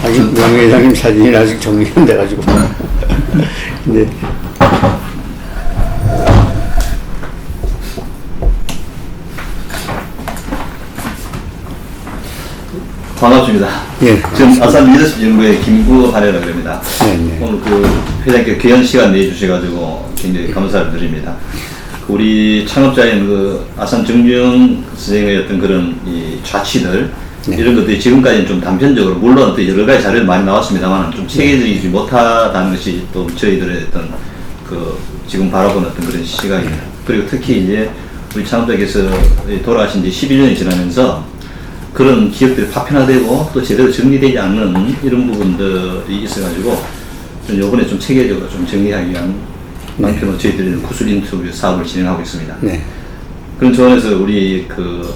아직 명예회장님 사진이 아직 정리 안 돼가지고. 근데 반갑습니다. 예. 지금 아산 리더십 연구의 김구하래라고 합니다. 네. 오늘 그 회장님께 귀한 시간 내주셔가지고 굉장히 감사를 드립니다. 우리 창업자인 그 아산 정주영 선생의 어떤 그런 이 좌치들 네. 이런 것들이 지금까지는 좀 단편적으로 물론 또 여러 가지 자료가 많이 나왔습니다만 좀 체계적이지 못하다는 것이 또 저희들의 어떤 그 지금 바라보는 어떤 그런 시각입니다. 그리고 특히 이제 우리 창업자께서 돌아가신 지 11년이 지나면서 그런 기업들이 파편화되고 또 제대로 정리되지 않는 이런 부분들이 있어가지고 좀 요번에 좀 체계적으로 좀 정리하기 위한 방편으로 저희들이 구슬 인터뷰 사업을 진행하고 있습니다. 네. 그런 차원에서 우리 그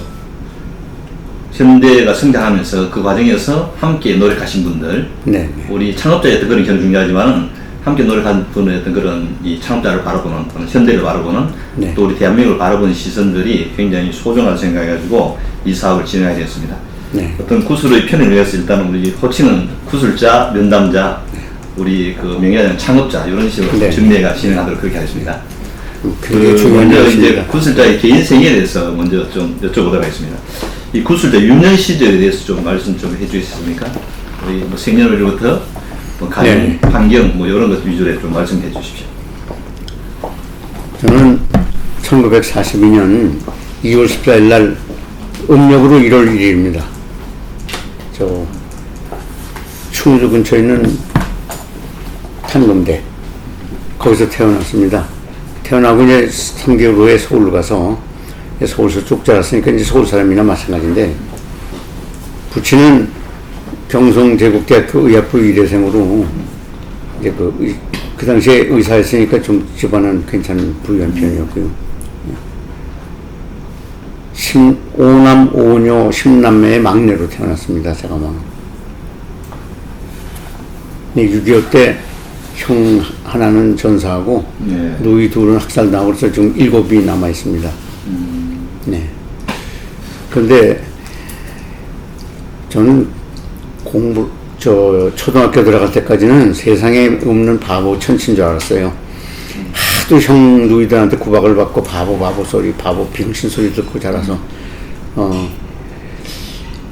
현대가 성장하면서 그 과정에서 함께 노력하신 분들, 네. 우리 창업자의 어떤 그런 경우 중요하지만은 함께 노력한 분의 어떤 그런 이 창업자를 바라보는 또는 현대를 바라보는 네. 또 우리 대한민국을 바라보는 시선들이 굉장히 소중하다고 생각해가지고 이 사업을 진행하게 되었습니다. 네. 어떤 구슬의 편을 위해서 일단 우리 호칭은 구슬자, 면담자, 우리 그 명예회장 창업자 이런 식으로 네. 정리가 진행하도록 그렇게 하겠습니다. 굉장히 중요한 먼저 일이십니다. 이제 구슬자의 개인 생애에 대해서 먼저 좀 여쭤보도록 하겠습니다. 이 구슬자 유년 시절에 대해서 좀 말씀 좀 해주시겠습니까? 우리 뭐 생년월일부터 뭐 가정, 네. 환경 뭐 이런 것 위주로 좀 말씀해 주십시오. 저는 1942년 2월 14일 날 음력으로 1월 1일입니다. 저 충주 근처에 있는 탄검대 거기서 태어났습니다. 태어나고 이제 3개월 후에 서울로 가서 서울에서 쭉 자랐으니까 이제 서울 사람이나 마찬가지인데 부친은 경성제국대학교 의학부 의대생으로 이제 그 당시에 의사였으니까 좀 집안은 괜찮은 부유한 편이었고요. 5남 5녀 10남매의 막내로 태어났습니다. 제가 막 6.25 때 형 하나는 전사하고 네. 누이 둘은 학살당하고 그래서 지금 7이 남아 있습니다. 네. 그런데 저는 초등학교 들어갈 때까지는 세상에 없는 바보 천치인 줄 알았어요. 하도 형 누이들한테 구박을 받고 바보 소리, 바보 병신 소리 듣고 자라서.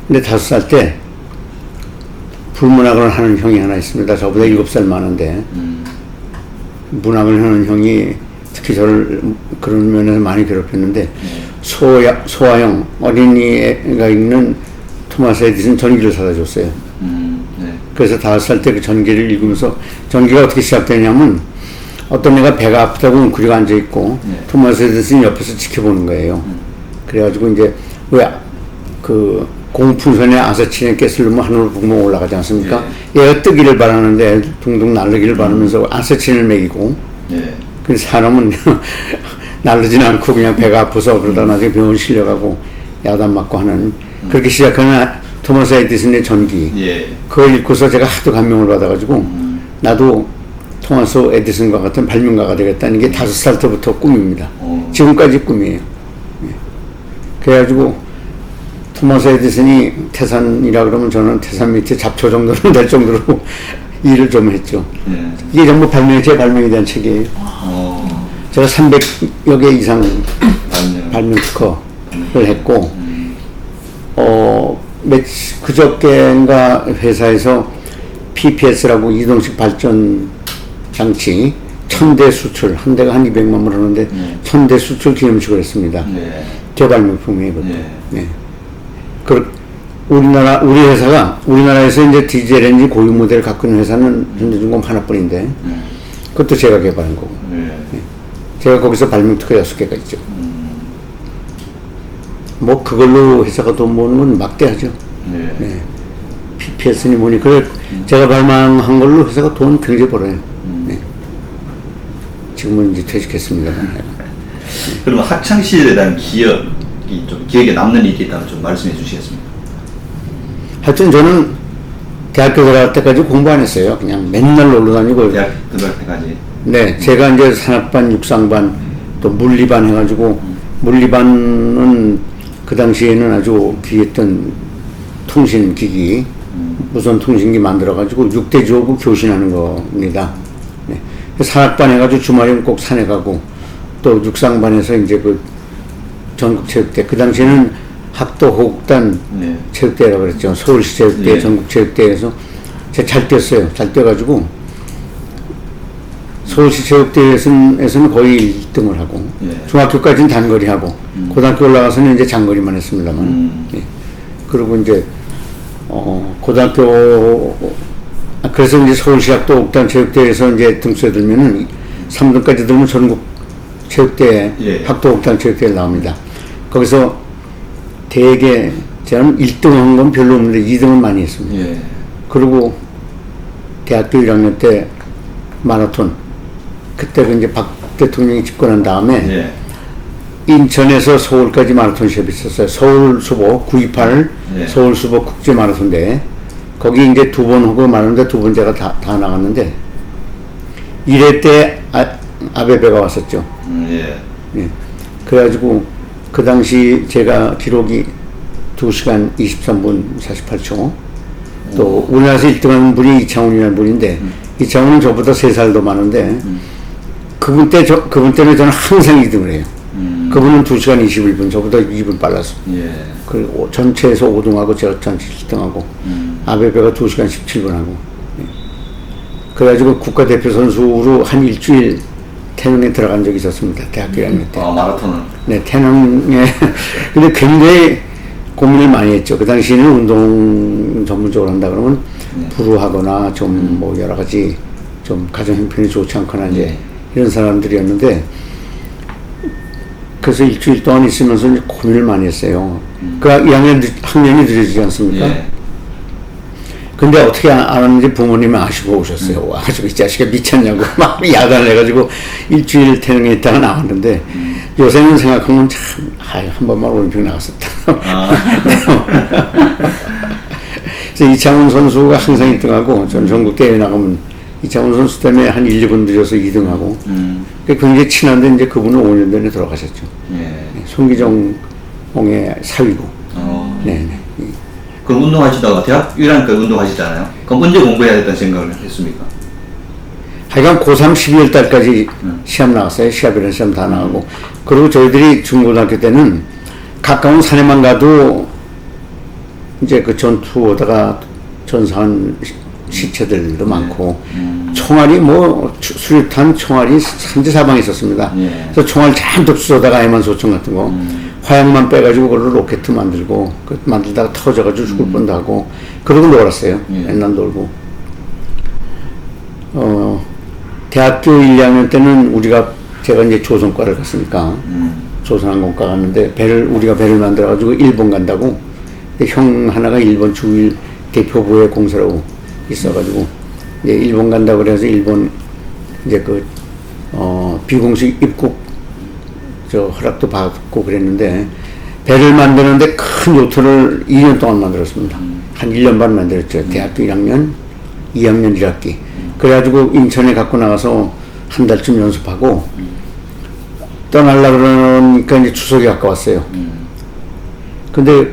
근데 5살 때 불문학을 하는 형이 하나 있습니다. 저보다 7살 많은데. 문학을 하는 형이 특히 저를 그런 면에서 많이 괴롭혔는데, 소아형 어린이가 읽는 토마스 에디슨 전기를 사다 줬어요. 네. 그래서 5살 때 그 전기를 읽으면서, 전기가 어떻게 시작되냐면 어떤 애가 배가 아프다고 웅크리고 앉아있고 토마스 에디슨이 옆에서 지켜보는 거예요. 그래가지고 이제 왜 그 공풍선에 아사치네 가스를 넣으면 하늘로 붕붕 올라가지 않습니까? 얘가 뜨기를 바라는데 둥둥 날르기를 바라면서 아사치네를 먹이고, 근데 사람은 날르진 않고 그냥 배가 아파서 그러다 나중에 병원 실려가고 야단 맞고 하는, 그렇게 시작하는 토마스 에디슨의 전기. 그걸 읽고서 제가 하도 감명을 받아가지고 나도 토마스 에디슨과 같은 발명가가 되겠다는 게 5살 때부터 꿈입니다. 지금까지 꿈이에요. 그래가지고 토마스 에디슨이 태산이라 그러면 저는 태산 밑에 잡초 정도는 될 정도로 일을 좀 했죠. 이게 전부 제 발명에 대한 책이에요. 제가 300여 개 이상 발명 특허를 했고, 그저께인가 회사에서 PPS라고 이동식 발전 장치 1000대 수출, 한 대가 한 200만 원 하는데 1000대 수출 기념식을 했습니다. 제 발명품이에요. 네. 우리 회사가, 우리나라에서 이제 디젤 엔진 고유 모델을 갖고 있는 회사는 현대중공업 하나뿐인데, 그것도 제가 개발한 거고. 제가 거기서 발명 특허 6개가 있죠. 뭐 그걸로 회사가 돈 버는 건 막대하죠. PPS니 뭐니. 그래 제가 발명한 걸로 회사가 돈 굉장히 벌어요. 지금은 이제 퇴직했습니다. 그러면 학창 시절에 대한 기억이 좀 기억에 남는 일이 있다면 좀 말씀해 주시겠습니까? 하여튼 저는 대학교 들어갈 때까지 공부 안 했어요. 그냥 맨날 놀러 다니고. 대학 들어갈 때까지. 네, 제가 이제 산악반, 육상반, 또 물리반 해가지고, 물리반은 그 당시에는 아주 귀했던 통신기기, 무선통신기 만들어가지고 6대 주하고 교신하는 겁니다. 네. 산악반 해가지고 주말에는 꼭 산에 가고, 또 육상반에서 이제 그 전국체육대, 그 당시에는 학도 호국단 네. 체육대라고 그랬죠. 서울시 체육대, 네. 전국체육대에서 제가 잘 뛰었어요. 잘 뛰어가지고 서울시 체육대회에서는 거의 1등을 하고, 예. 중학교까지는 단거리 하고, 고등학교 올라가서는 이제 장거리만 했습니다만, 예. 그리고 이제, 그래서 이제 서울시 학도 옥단 체육대회에서 이제 등수에 들면은 3등까지 들면 전국 체육대회, 예. 학도 옥단 체육대회 나옵니다. 거기서 대개, 저는 1등 한 건 별로 없는데 2등은 많이 했습니다. 예. 그리고 대학교 1학년 때 마라톤, 그때 그 이제 박 대통령이 집권한 다음에 예. 인천에서 서울까지 마라톤 시합이 있었어요. 서울 수보 928 예. 서울 수보 국제 마라톤 대회. 거기 이제 2번 하고 말았는데 2번째가 다 나갔는데 1회 때 아베베가 왔었죠. 예. 예. 그래가지고 그 당시 제가 기록이 2시간 23분 48초. 또 우리나라에서 1등하는 분이 이창훈이라는 분인데 이창훈은 저보다 3살 더 많은데 그분 때는 저는 항상 2등을 해요. 그분은 2시간 21분, 저보다 2분 빨라서. 예. 그리고 전체에서 5등하고 제가 전체 7등하고 아베베가 2시간 17분 하고. 예. 그래가지고 국가대표 선수로 한 일주일 태릉에 들어간 적이 있었습니다. 대학교 1학년 때. 아, 마라톤을. 네, 태릉에. 근데 굉장히 고민을 많이 했죠. 그 당시에는 운동 전문적으로 한다 그러면 불우하거나 좀 뭐 여러 가지 좀 가정 형편이 좋지 않거나 이제 이런 사람들이었는데, 그래서 일주일 동안 있으면서 이제 고민을 많이 했어요. 그 학년이 늦어지지 않습니까? 예. 근데 어떻게 알았는지 부모님이 아시고 오셨어요. 와가지고 이 자식이 미쳤냐고 막 야단을 해가지고 일주일 태릉에 있다가 나왔는데, 요새는 생각하면 참, 한 번만 올림픽 나갔었다. 그래서 이창훈 선수가 항상 1등하고, 전 전국 대회 나가면 이창훈 선수 때문에 한 1, 2분 늦어서 2등하고, 굉장히 친한데 이제 그분은 5년 전에 돌아가셨죠. 예. 손기정의 사위고. 네네. 그럼 운동하시다가 대학 1학년 때 운동하시잖아요. 그럼 언제 공부해야 됐다는 생각을 했습니까? 하여간 고3 12월 달까지 시합 나갔어요. 시합이라는 시험 다 나가고. 그리고 저희들이 중고등학교 때는 가까운 산에만 가도 이제 그 전투하다가 전사한 시체들도 많고, 총알이 뭐 수류탄 총알이 산지사방에 있었습니다. 예. 그래서 총알 잔뜩 쏘다가 애만소총 같은 거 화약만 빼가지고 그걸로 로켓 만들고, 그 만들다가 터져가지고 죽을 뻔도 하고, 그러고 놀았어요. 예. 맨날 놀고. 대학교 1, 2학년 때는 제가 이제 조선과를 갔으니까, 조선항공과 갔는데, 우리가 배를 만들어가지고 일본 간다고, 근데 형 하나가 일본 주일 대표부에 공사라고 있어가지고, 이제 일본 간다고 그래서 일본, 이제 비공식 입국, 허락도 받고 그랬는데, 배를 만드는데 큰 요트를 2년 동안 만들었습니다. 한 1년 반 만들었죠. 대학교 1학년, 2학년 1학기. 그래가지고 인천에 갖고 나가서 한 달쯤 연습하고, 떠나려고 그러니까 이제 추석이 가까웠어요. 근데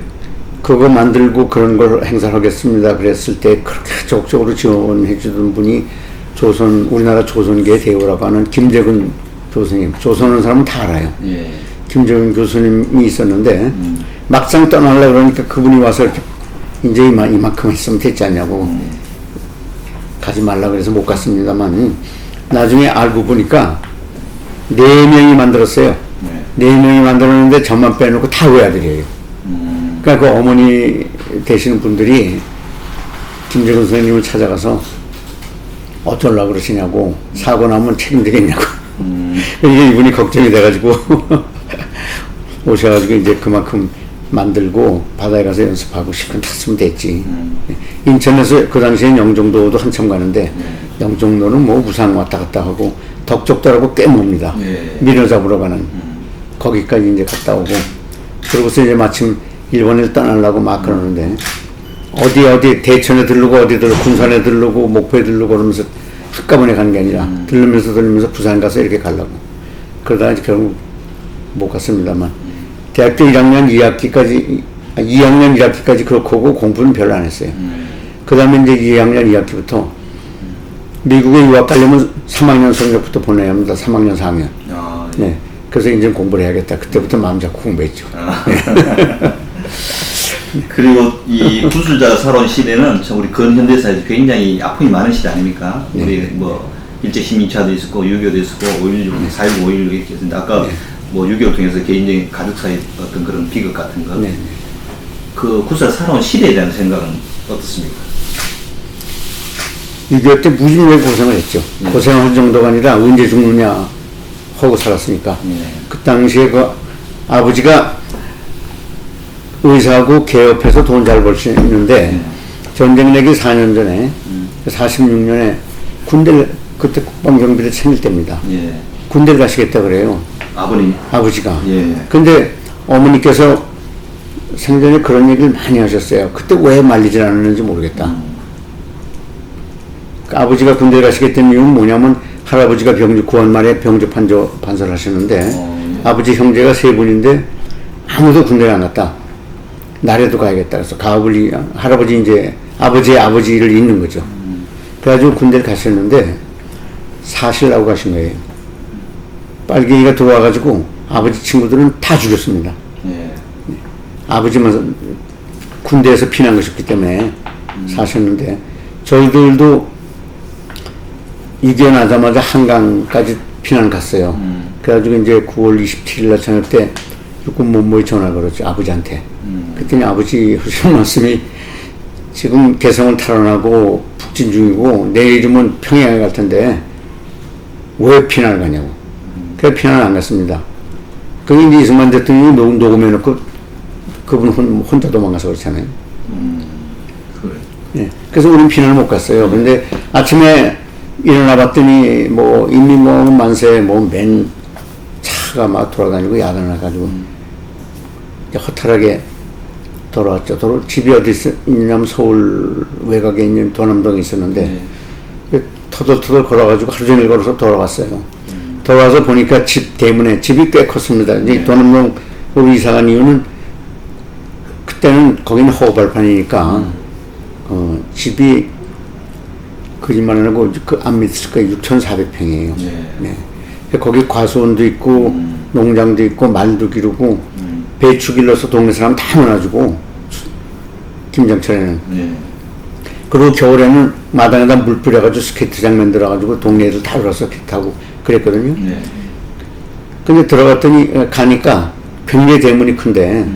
그거 만들고 그런 걸 행사하겠습니다. 그랬을 때 그렇게 적극적으로 지원해 주던 분이 우리나라 조선계 대우라고 하는 김재근 교수님. 조선하는 사람은 다 알아요. 예. 김재근 교수님이 있었는데, 막상 떠나려고 그러니까 그분이 와서 이렇게 이제 이만큼 했으면 됐지 않냐고. 가지 말라 그래서 못 갔습니다만, 나중에 알고 보니까 4명이 만들었어요. 네. 4명이 만들었는데 저만 빼놓고 다 외아들이에요. 그러니까 그 어머니 되시는 분들이 김재근 선생님을 찾아가서 어쩌려고 그러시냐고, 사고 나면 책임지겠냐고. 이게 이분이 걱정이 돼가지고 오셔가지고 이제 그만큼 만들고 바다에 가서 연습하고 실컷 탔으면 됐지. 인천에서 그 당시엔 영종도도 한참 가는데, 영종도는 뭐 우산 왔다 갔다 하고 덕적도라고 꽤 멉니다. 예. 미너 잡으러 가는. 거기까지 이제 갔다 오고, 그러고서 이제 마침 일본을 떠나려고 막 그러는데, 어디 대천에 들르고 어디 군산에 들르고 목포에 들르고 그러면서 한꺼번에 가는 게 아니라 들르면서 부산 가서 이렇게 가려고. 그러다가 이제 결국 못 갔습니다만, 대학교 2학년 2학기까지 그렇고 하고 공부는 별로 안 했어요. 그 다음에 이제 2학년 2학기부터 미국에 유학 가려면 3학년 성적부터 보내야 합니다. 3학년, 4학년. 아, 예. 네. 그래서 이제 공부를 해야겠다. 그때부터 마음 잡고 공부했죠. 아. 그리고 이 구술자가 살아온 시대는 참 우리 근현대사에서 굉장히 아픔이 많은 시대 아닙니까? 네. 우리 뭐 일제 식민차도 있었고 6.25도 있었고 5.16, 4.19, 5.16 이렇게 있었는데 아까 네. 뭐 6.25를 통해서 개인적인 가족 사이 어떤 그런 비극 같은 거. 네. 그 구술자 살아온 시대에 대한 생각은 어떻습니까? 6.25 때 무지무지하게 고생을 했죠. 고생할 정도가 아니라 언제 죽느냐 하고 살았으니까. 그 당시에 그 아버지가 의사하고 개업해서 돈 잘 벌 수 있는데 전쟁 내기 4년 전에 46년에 군대를 그때 국방경비를 챙길 때입니다. 예. 군대를 가시겠다 그래요. 아버님. 아버지가. 예. 근데 어머니께서 생전에 그런 얘기를 많이 하셨어요. 그때 왜 말리질 않았는지 모르겠다. 아버지가 군대 가시겠다는 이유는 뭐냐면 할아버지가 병주 9월 말에 병주 판서를 하시는데 아버지 형제가 3분인데 아무도 군대를 안 갔다. 나라도 가야겠다. 그래서 가업을 할아버지 이제 아버지의 아버지를 잇는 거죠. 그래가지고 군대를 가셨는데 사실하고 가신 거예요. 빨갱이가 들어와가지고 아버지 친구들은 다 죽였습니다. 예. 아버지만 군대에서 피난 것이었기 때문에 사셨는데 저희들도 6.25 나자마자 한강까지 피난 갔어요. 그래가지고 이제 9월 27일 날 저녁 때 육군 본부에 전화 걸었죠. 아버지한테. 그랬더니 아버지 하시는 말씀이 지금 개성을 탈환하고 북진 중이고 내일이면 평양에 갈 텐데 왜 피난을 가냐고. 그래서 피난을 안 갔습니다. 그게 이제 이승만 대통령이 녹음해놓고 그분 혼자 도망가서 그렇잖아요. 그래. 예. 그래서 우리는 피난을 못 갔어요. 근데 아침에 일어나 봤더니 뭐 인민공화국 만세 뭐 맨 차가 막 돌아다니고 야단을 가지고 허탈하게 돌아왔죠. 집이 어디 있냐면 서울 외곽에 있는 도남동에 있었는데 터덜터덜 걸어가지고 하루 종일 걸어서 돌아왔어요. 돌아와서 보니까 집 대문에 집이 꽤 컸습니다. 이제 도남동 우리 이사간 이유는 그때는 거기는 허벌판이니까 집이 거짓말 안 하고 그 안 믿을 거예요. 6,400평이에요. 네. 거기 과수원도 있고 농장도 있고 말도 기르고 배추 길러서 동네 사람 다 나눠주고 김장철에는. 그리고 겨울에는 마당에다 물 뿌려가지고 스케이트장 만들어가지고 동네 애들 다 들어서 스케이트 타고 그랬거든요. 근데 들어갔더니 가니까 굉장히 대문이 큰데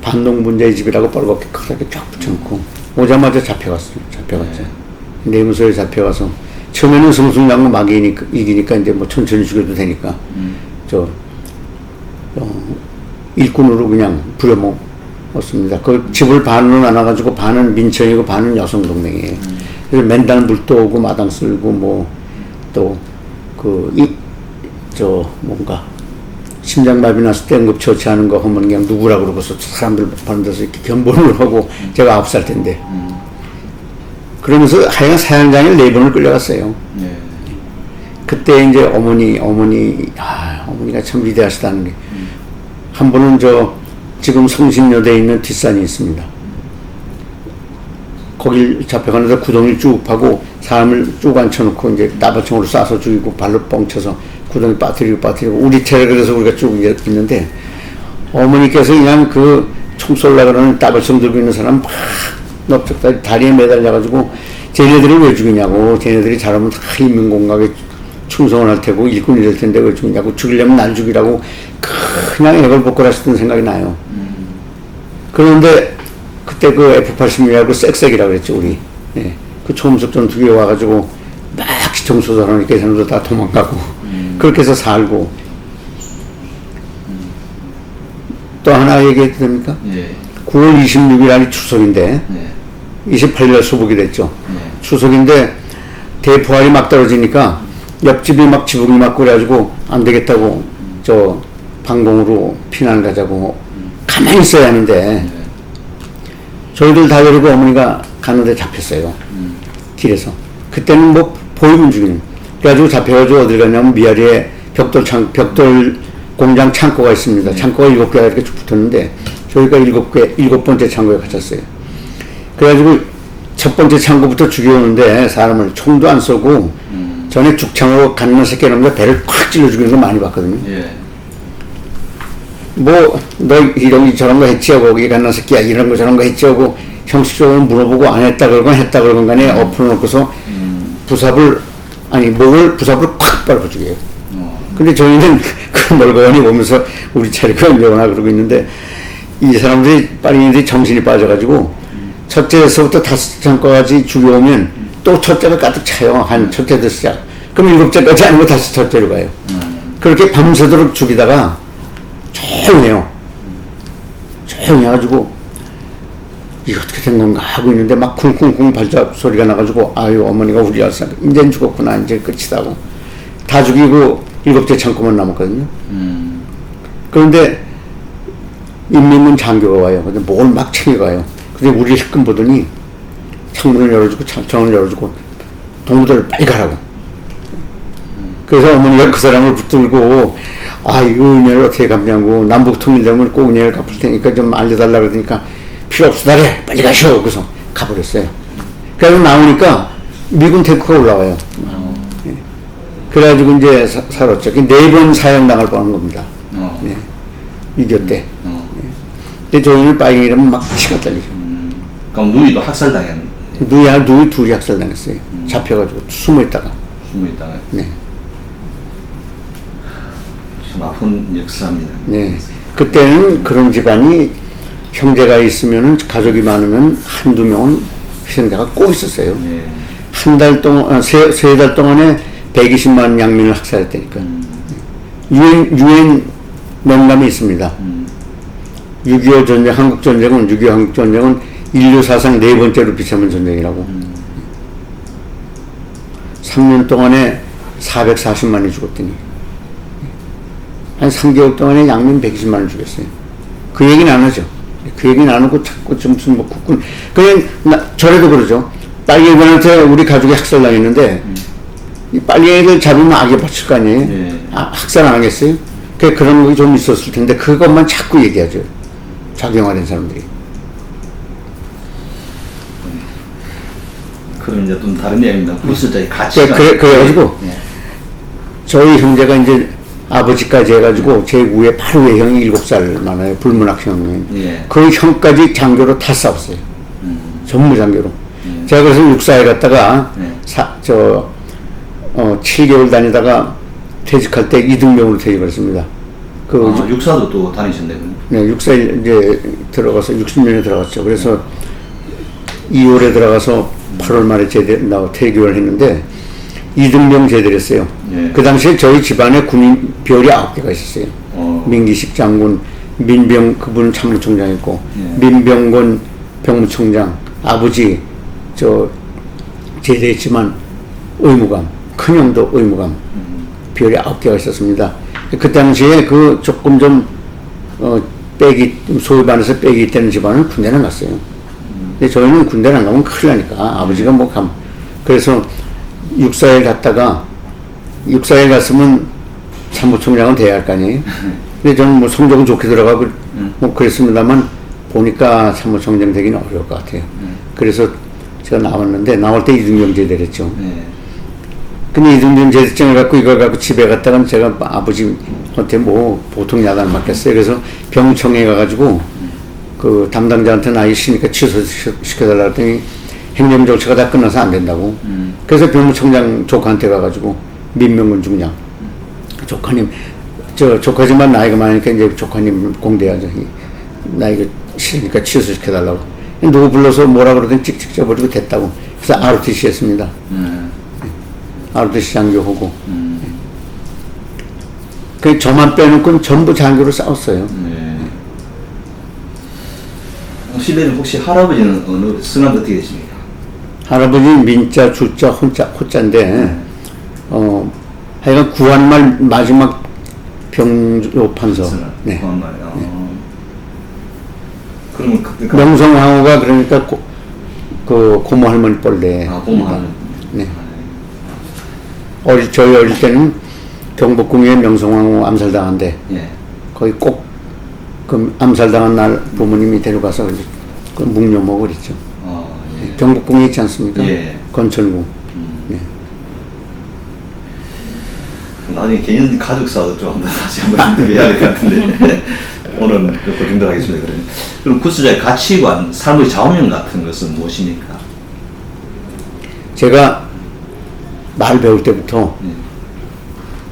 반동분자의 집이라고 빨갛게 크게 쫙 붙여놓고 오자마자 잡혀갔죠. 내무소에 잡혀가서 처음에는 승승장구 막 이기니까 이제 뭐 천천히 죽여도 되니까 일꾼으로 그냥 부려먹었습니다. 그 집을 반으로 나눠가지고 반은 민청이고 반은 여성동맹이에요. 그래서 맨날 물도 오고 마당 쓸고 뭐 또 뭔가 심장마비 났을 때 응급 처치하는 거 하면 그냥 누구라 그러고서 사람들 보는 데서 이렇게 견본을 하고 제가 9살 때인데 그러면서 하여간 사형장에 4번을 끌려갔어요. 그때 이제 어머니가 참 위대하시다는 게 한 번은 지금 성신여대에 있는 뒷산이 있습니다. 거길 잡혀가는데 구덩이를 쭉 파고 사람을 쭉 앉혀놓고 이제 나발총으로 쏴서 죽이고 발로 뻥쳐서 구덩이 빠뜨리고 우리 차례 그래서 우리가 쭉 있는데 어머니께서 그냥 그 총 쏠라 그러는 따발총 들고 있는 사람 막 넓적다 다리에 매달려가지고 쟤네들을 왜 죽이냐고 쟤네들이 잘하면 다 인민공각에 충성을 할 테고 일꾼이 될 텐데 왜 죽이냐고 죽이려면 날 죽이라고 그냥 애걸복걸 하시던 생각이 나요. 그런데 그때 그 F-86이라고 쌕쌕이라고 그랬죠 우리. 예. 그 초음속 전투기에 와가지고 막 기총소설하니까 사람들 다 도망가고 그렇게 해서 살고 또 하나 얘기해도 됩니까? 9월 26일 날이 추석인데 28일 소복이 됐죠. 추석인데 대포알이 막 떨어지니까 옆집이 막 지붕이 막 그래가지고 안 되겠다고 방공으로 피난을 가자고 가만히 있어야 하는데 저희들 다 데리고 어머니가 가는데 잡혔어요. 길에서. 그때는 뭐 보이면 죽이는. 그래가지고 잡혀가지고 어딜 갔냐면 미아리에 벽돌 공장 창고가 있습니다. 창고가 7개가 이렇게 쭉 붙었는데 저희가 7번째 창고에 갇혔어요. 그래가지고 첫 번째 창고부터 죽여오는데 사람을 총도 안 쏘고 전에 죽창으로 갓난 새끼 이런 배를 콱 찔러 죽이는 거 많이 봤거든요. 예. 뭐 너 이런 저런 거 했지 하고 거기 갓난 새끼야 이런 거 저런 거 했지 하고 형식적으로 물어보고 안 했다 그러건 했다 그러건 간에 엎어놓고서 부삽을 아니 목을 부삽으로 콱 밟아 죽여요. 근데 저희는 그 멀거니 보면서 우리 차례가 언제오나 그러고 있는데 이 사람들이 빨리인들이 정신이 빠져가지고 첫째에서부터 다섯 장까지 죽여오면 또 첫째가 가득 차요. 한 첫째부터 시작. 그럼 일곱째까지 아니고 다시 첫째로 가요. 그렇게 밤새도록 죽이다가 조용해요. 조용히 해가지고 이거 어떻게 된 건가 하고 있는데 막 쿵쿵쿵 발작 소리가 나가지고 아유 어머니가 우리 알았어. 이제는 죽었구나. 이제 끝이다고. 다 죽이고 일곱째 창고만 남았거든요. 그런데 인민문 장교가 와요. 근데 뭘 막 챙겨가요. 근데 우리 힐끔 보더니 창문을 열어주고 창문을 열어주고 동무들 빨리 가라고. 그래서 어머니가 그 사람을 붙들고 아 이거 은혜를 어떻게 갚냐고 남북 통일되면 꼭 은혜를 갚을 테니까 좀 알려달라 그러니까 필요 없으다래 빨리 가시오. 그래서 가버렸어요. 그래서 나오니까 미군 탱크가 올라와요. 그래가지고 이제 살았죠. 4번 사형당할 뻔한 겁니다. 네. 이겼대. 근데 저희는 빨갱이라면 막 치가 떨리죠. 그럼 누이도 학살당했네. 누이 둘이 학살당했어요. 잡혀가지고 숨어있다가. 숨어있다가. 네. 참 아픈 역사입니다. 네. 그때는 그런 집안이 형제가 있으면은 가족이 많으면 한두 명은 희생자가 꼭 있었어요. 예. 한 달 동안, 세 달 동안에 120만 양민을 학살했다니까. 유엔 명감이 있습니다. 6.25 전쟁, 한국 전쟁은 6.25 한국 전쟁은 인류 사상 4번째로 비참한 전쟁이라고. 3년 동안에 440만이 죽었더니 한 3개월 동안에 양민 120만을 죽였어요. 그 얘기는 안 하죠. 그 얘기는 안 하고 자꾸 좀 무슨 뭐 국군 그냥 저래도 그러죠. 빨갱이들한테 우리 가족이 학살당했는데 이 빨갱이를 잡으면 악에 바칠 거 아니에요. 네. 아, 학살 안 하겠어요? 그런 거 좀 있었을 텐데 그것만 자꾸 얘기하죠. 작용하는 사람들이. 그럼 이제 좀 다른 이야기입니다. 구슬자의 가치가. 그래가지고 네. 저희 형제가 이제 아버지까지 해가지고 제 위에 바로 위에 형이 7살 많아요. 불문학 형이. 예. 그 형까지 장교로 다 싸웠어요. 전무 장교로. 제가 그래서 육사에 갔다가 7개월 다니다가 퇴직할 때 이등병으로 퇴직을 했습니다. 육사도 또 다니셨네요. 네, 육사에 이제 들어가서 60년에 들어갔죠. 그래서 2월에 들어가서 8월 말에 퇴교를 했는데 이등병 제대를 했어요. 예. 그 당시에 저희 집안에 군인 별이 9개가 있었어요. 민기식 장군, 민병 그분은 참모총장이었고 예. 민병건 병무총장, 아버지 제대했지만 의무감, 큰형도 의무감 별이 9개가 있었습니다. 그 당시에 그 조금 좀 소위 말해서 빽이 있다는 집안은 군대는 갔어요. 근데 저희는 군대를 안 가면 큰일 나니까 아버지가 뭐 그래서 육사에 갔다가 육사에 갔으면 참모총장은 돼야 할 거 아니에요. 근데 저는 뭐 성적은 좋게 들어가고 뭐 그랬습니다만 보니까 참모총장 되기는 어려울 것 같아요. 그래서 제가 나왔는데 나올 때 이등병 제대를 했죠. 네. 근데 이등병 제대증을 갖고 이걸 갖고 집에 갔다가 제가 아버지한테 뭐 보통 야단 맞겠어요. 그래서 병청에 가가지고 그 담당자한테 나 있으니까 취소시켜달라 했더니 행정 절차가 다 끝나서 안 된다고. 그래서 병무청장 조카한테 가가지고 민명군 중장 조카님 조카지만 나이가 많으니까 이제 조카님 공대하죠. 나 이거 싫으니까 취소시켜달라고. 누구 불러서 뭐라 그러더니 찍찍 져버리고 됐다고. 그래서 ROTC 했습니다. ROTC 장교하고. 그 저만 빼놓고는 전부 장교로 싸웠어요. 네. 시대는 혹시 할아버지는 어느 성함 어떻게 되십니까? 할아버지 민자, 주자, 호자인데 하여간 구한말 마지막 병조판서. 네. 구한말. 그러면 그때 명성황후가 그러니까 고모 할머니 뻘래. 고모 할머니. 네. 저희 어릴 때는 경복궁에 명성황후 암살당한데 예. 거기 꼭 그 암살당한 날 부모님이 데려가서 그 묵념하고 그랬죠. 예. 경복궁에 있지 않습니까? 예. 건천궁. 네. 나중에 개인 가족사도 좀 한번 다시 한번 인터뷰해야 될 것 같은데 오늘 그 정도 하겠습니다. 그럼 구스자의 가치관, 삶의 좌우명 같은 것은 무엇입니까? 제가 말 배울 때부터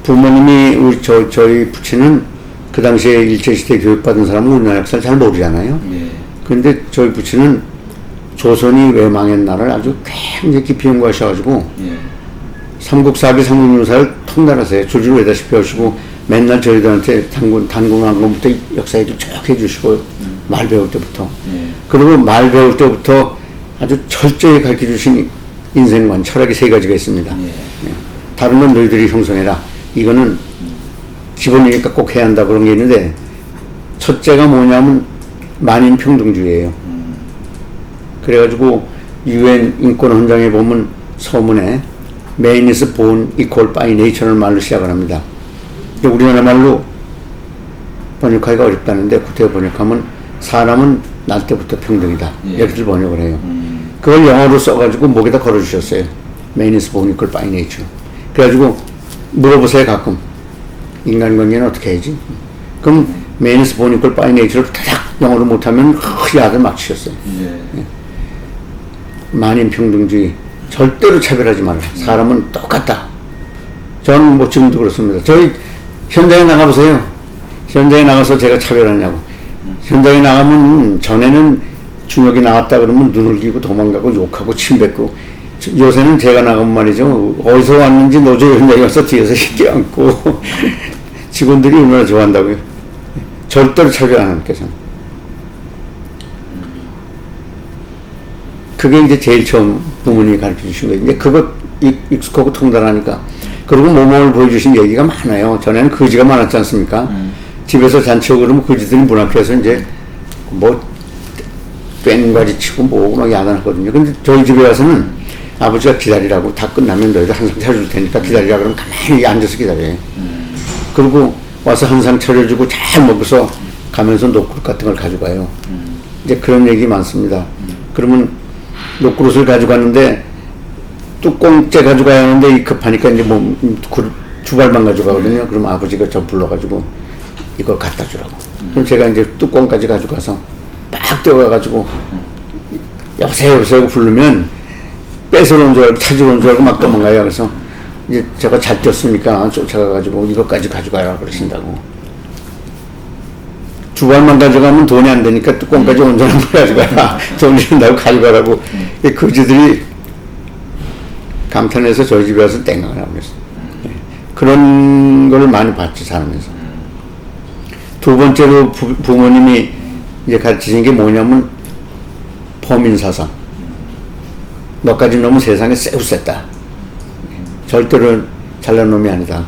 부모님이 저희 부친은 그 당시에 일제시대 교육받은 사람은 우리나라 역사를 잘 모르잖아요. 예. 그런데 저희 부친은 조선이 왜 망했나를 아주 굉장히 깊이 연구하셔가지고 예. 삼국사기 삼국유사를 통달하세요. 줄줄 외다시피 하시고 맨날 저희들한테 단군한 것부터 역사 얘기 쭉 해주시고 말 배울 때부터 예. 그리고 말 배울 때부터 아주 철저히 가르쳐 주신 인생관 철학이 세 가지가 있습니다. 예. 예. 다른 건 너희들이 형성해라. 이거는 기본이니까 꼭 해야 한다 그런 게 있는데 첫째가 뭐냐면 만인평등주의예요. 그래가지고 UN 인권헌장에 보면 서문에 Man is born equal by nature를 말로 시작을 합니다. 우리나라 말로 번역하기가 어렵다는데 구태여 번역하면 사람은 날 때부터 평등이다. 예. 이렇게 번역을 해요. 그걸 영어로 써가지고 목에다 걸어주셨어요. Man is born equal by nature. 그래가지고 물어보세요 가끔. 인간관계는 어떻게 해야지? 그럼 Man is born equal by nature를 타닥 영어로 못하면 야들 막 치셨어요. 예. 만인평등주의. 절대로 차별하지 말라. 사람은 똑같다. 저는 뭐 지금도 그렇습니다. 저희 현장에 나가보세요. 현장에 나가서 제가 차별하냐고. 현장에 나가면 전에는 중역에 나갔다 그러면 눈을 기고 도망가고 욕하고 침뱉고 요새는 제가 나가면 말이죠. 어디서 왔는지 노조 현장에 가서 뒤에서 껴안고 직원들이 얼마나 좋아한다고요. 절대로 차별 안 합니까 저는. 그게 이제 제일 처음 부모님이 가르쳐 주신 거예요. 이제 그거 익숙하고 통달하니까. 그리고 모범을 보여주신 얘기가 많아요. 전에는 거지가 많았지 않습니까? 집에서 잔치하고 그러면 거지들이 문 앞에서 이제 뭐 꽹과지 치고 뭐고 막 야단하거든요. 근데 저희 집에 와서는 아버지가 기다리라고 다 끝나면 너희들 한 상 차려줄 테니까 기다리라 그러면 가만히 앉아서 기다려요. 그리고 와서 한 상 차려주고 잘 먹어서 가면서 녹그릇 같은 걸 가져가요. 이제 그런 얘기 많습니다. 그러면 녹그릇을 가져갔는데 뚜껑째 가져가야 하는데 이 급하니까 이제 뭐 두 발만 가져가거든요. 그럼 아버지가 저 불러가지고 이걸 갖다 주라고. 그럼 제가 이제 뚜껑까지 가져가서 빡 떼어가가지고 여보세요 여보세요 부르면 뺏어놓은 줄 알고 찾아온 줄 알고 막 도망가요. 그래서 이제 제가 잘 뛰었으니까 쫓아가가지고 이것까지 가져가라 그러신다고. 두 발만 가져가면 돈이 안 되니까 뚜껑까지 온전한 걸 가져가라. 돈이 된다고 가져가라고. 거지들이 감탄해서 저희 집에 와서 땡깡을 하고 그랬어요. 그런 걸 많이 봤지, 살면서. 두 번째로 부모님이 이제 가르치신 게 뭐냐면 범인사상. 너까지 놈은 세상에 쎄우셌다. 절대로 잘난 놈이 아니다.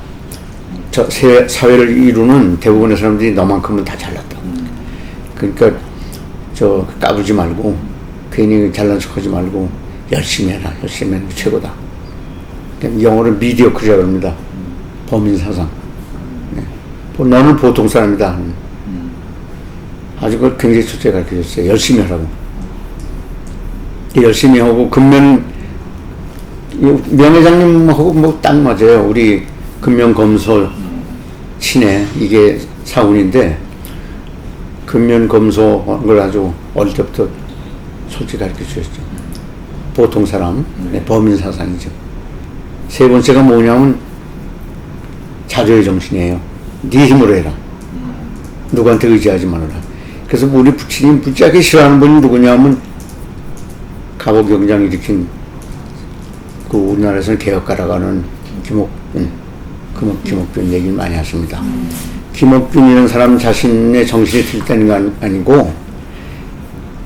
사회를 이루는 대부분의 사람들이 너만큼은 다 잘났다. 그러니까 까부지 말고 괜히 잘난 척하지 말고 열심히 해라. 열심히 하는 게 최고다. 영어로 미디어크리라고 합니다. 범인사상. 네. 너는 보통 사람이다. 아주 그걸 굉장히 첫째 가르쳐줬어요. 열심히 하라고. 열심히 하고 근면 명회장님하고 뭐 딱 맞아요. 우리 근면검소 친해. 이게 사운인데 근면검소 걸 아주 어릴 때부터 솔직히 가르쳐 주셨죠. 보통 사람, 네, 범인사상이죠. 세 번째가 뭐냐면 자조의 정신이에요. 네 힘으로 해라. 누구한테 의지하지 말아라. 그래서 우리 부친이 무지하게 싫어하는 분이 누구냐면 갑오경장 일으킨 그 우리나라에서는 개혁가라고 하는 김옥균 얘기를 많이 하십니다. 김옥균이라는 사람 자신의 정신이 틀렸다는 건 아니고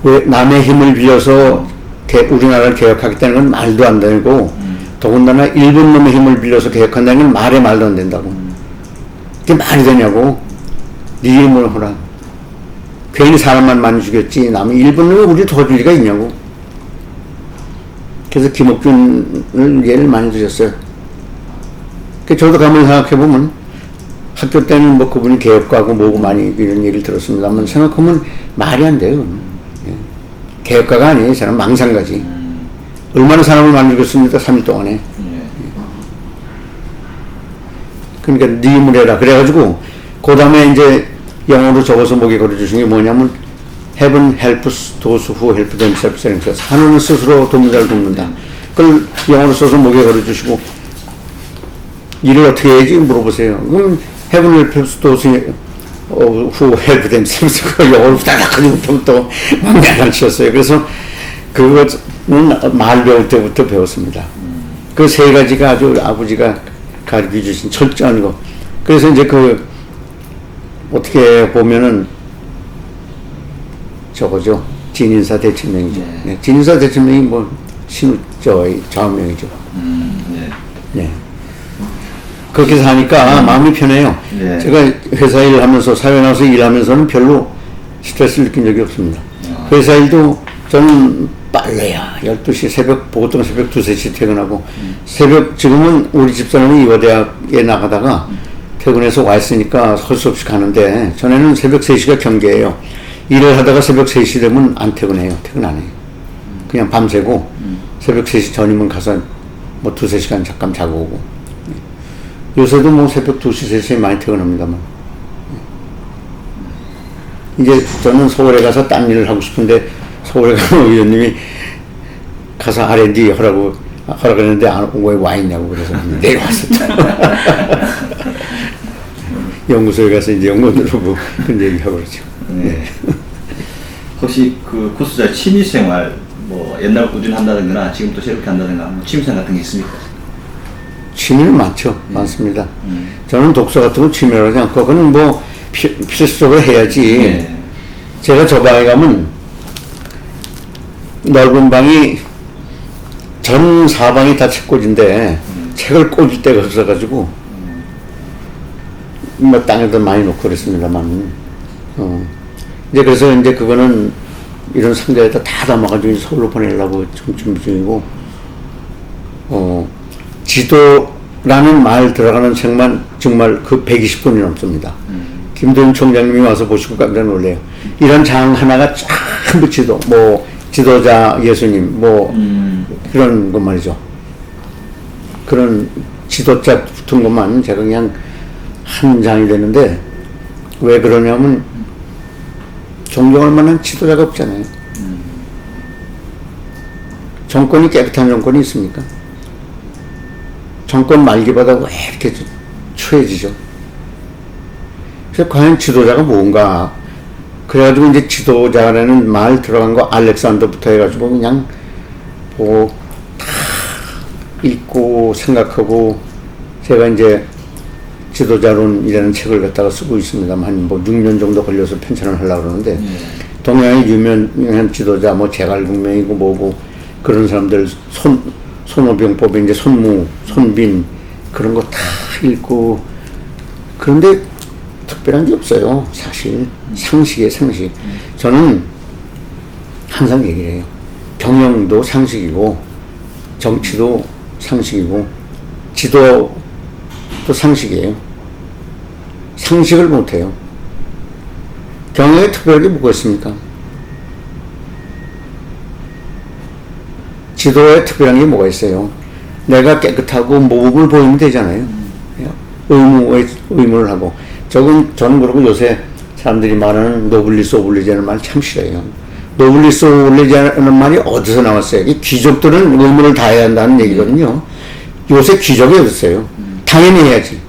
왜 남의 힘을 빌려서 우리나라를 개혁하겠다는 건 말도 안 되고 더군다나 일본 놈의 힘을 빌려서 개혁한다는 건 말에 말도 안 된다고. 그게 말이 되냐고. 네 힘으로 하라. 괜히 사람만 많이 죽였지 남의 일본 놈이 우리 도와줄 리가 있냐고. 그래서 김옥균을 예를 많이 드셨어요. 저도 가만히 생각해보면 학교 때는 뭐 그분이 개혁가고 뭐고 많이 이런 얘기를 들었습니다만 생각하면 말이 안 돼요. 개혁가가 아니에요. 저는 망상가지. 얼마나 사람을 만들겠습니까? 3일 동안에. 예. 그러니까 네 힘을 해라. 그래가지고 그 다음에 이제 영어로 적어서 목에 걸어주신 게 뭐냐면 Heaven helps those who help themselves. 하나님은 스스로 돕는 자를 돕는다. 그걸 영어로 써서 목에 걸어주시고 일을 어떻게 해야지 물어보세요. 그럼 Heaven helps those who help themselves. 그 영어로 후다닥하지부터 또 막내를 치셨어요. 그래서 그거는 말 배울 때부터 배웠습니다. 그 세 가지가 아주 아버지가 가르쳐 주신 철저한 거. 그래서 이제 그 어떻게 보면은 저거죠. 진인사 대천명이죠. 네. 진인사 대천명이 뭐 좌우명이죠. 네. 네. 그렇게 사니까 마음이 편해요. 네. 제가 회사 일하면서 사회 나와서 일하면서는 별로 스트레스를 느낀 적이 없습니다. 회사 일도 저는 빨래야 12시 보통 새벽 2, 3시 퇴근하고 지금은 우리 집사람이 이화대학에 나가다가 퇴근해서 와 있으니까 할 수 없이 가는데 전에는 새벽 3시가 경계예요. 일을 하다가 새벽 3시 되면 안 퇴근해요. 퇴근 안 해요. 그냥 밤새고 새벽 3시 전이면 가서 뭐 2, 3시간 잠깐 자고 오고. 요새도 뭐 새벽 2시, 3시에 많이 퇴근합니다만. 이제 저는 서울에 가서 딴 일을 하고 싶은데 서울에 가면 의원님이 가서 R&D 허락했는데 왜 와 있냐고 그래서 내려왔었다. 연구소에 가서 이제 연구원으로 뭐 그런 얘기하고 그러죠. 네. 혹시 그 코스자 취미생활 뭐 옛날 꾸준히 한다든가 지금 또 새롭게 한다든가 뭐 취미생활 같은 게 있습니까? 취미는 많죠. 많습니다. 저는 독서 같은 거 취미라고 하지 않고 그거는 뭐 필수적으로 해야지. 네. 제가 저 방에 가면 넓은 방이 전 사방이 다 책꽂이인데 책을 꽂을 데가 없어가지고 뭐 땅에다 많이 놓고 그랬습니다만 이제 그래서 이제 그거는 이런 상자에다 다 담아가지고 서울로 보내려고 지금 준비 중이고 지도라는 말 들어가는 책만 정말 그 120권이 넘습니다. 김도윤 총장님이 와서 보시고 깜짝 놀래요. 이런 장 하나가 전부 지도, 뭐 지도자 예수님, 뭐 그런 것 말이죠. 그런 지도자 붙은 것만 제가 그냥 한 장이 되는데 왜 그러냐면 존경할 만한 지도자가 없잖아요. 정권이 깨끗한 정권이 있습니까? 정권 말기보다 왜 이렇게 추해지죠? 그래서 과연 지도자가 뭔가? 그래가지고 이제 지도자라는 말 들어간 거 알렉산더부터 해가지고 그냥 뭐 다 읽고 생각하고 제가 이제 지도자론이라는 책을 갖다가 쓰고 있습니다만 뭐 6년 정도 걸려서 편찬을 하려고 그러는데 동양의 유명한 지도자 뭐 제갈국명이고 뭐고 그런 사람들 손오병법에 이제 손무, 손빈 그런 거 다 읽고 그런데 특별한 게 없어요. 사실 상식이에요. 상식. 저는 항상 얘기를 해요. 경영도 상식이고 정치도 상식이고 지도도 상식이에요. 상식을 못해요. 경영에 특별하게 뭐가 있습니까? 지도에 특별한 게 뭐가 있어요? 내가 깨끗하고 모범을 보이면 되잖아요. 의무를 하고. 저는 그러고 요새 사람들이 말하는 노블리스 오블리지라는 말 참 싫어요. 노블리스 오블리지라는 말이 어디서 나왔어요? 이 귀족들은 의무를 다해야 한다는 얘기거든요. 요새 귀족이 어딨어요? 당연히 해야지.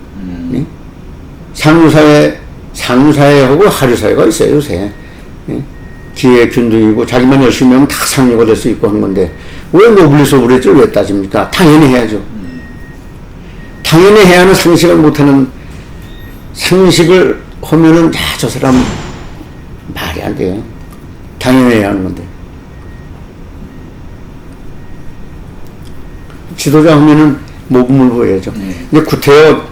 예? 상류사회하고 하류사회가 있어요, 요새. 예? 기회 균등이고 자기만 열심히 하면 다 상류가 될 수 있고 하는 건데 왜 노블리스 오블리지를 왜 따집니까? 당연히 해야죠. 당연히 해야 하는 상식을 못하는 상식을 하면은 저 사람 말이 안 돼요. 당연히 해야 하는 건데. 지도자 하면은 모범을 보여야죠. 근데 구태여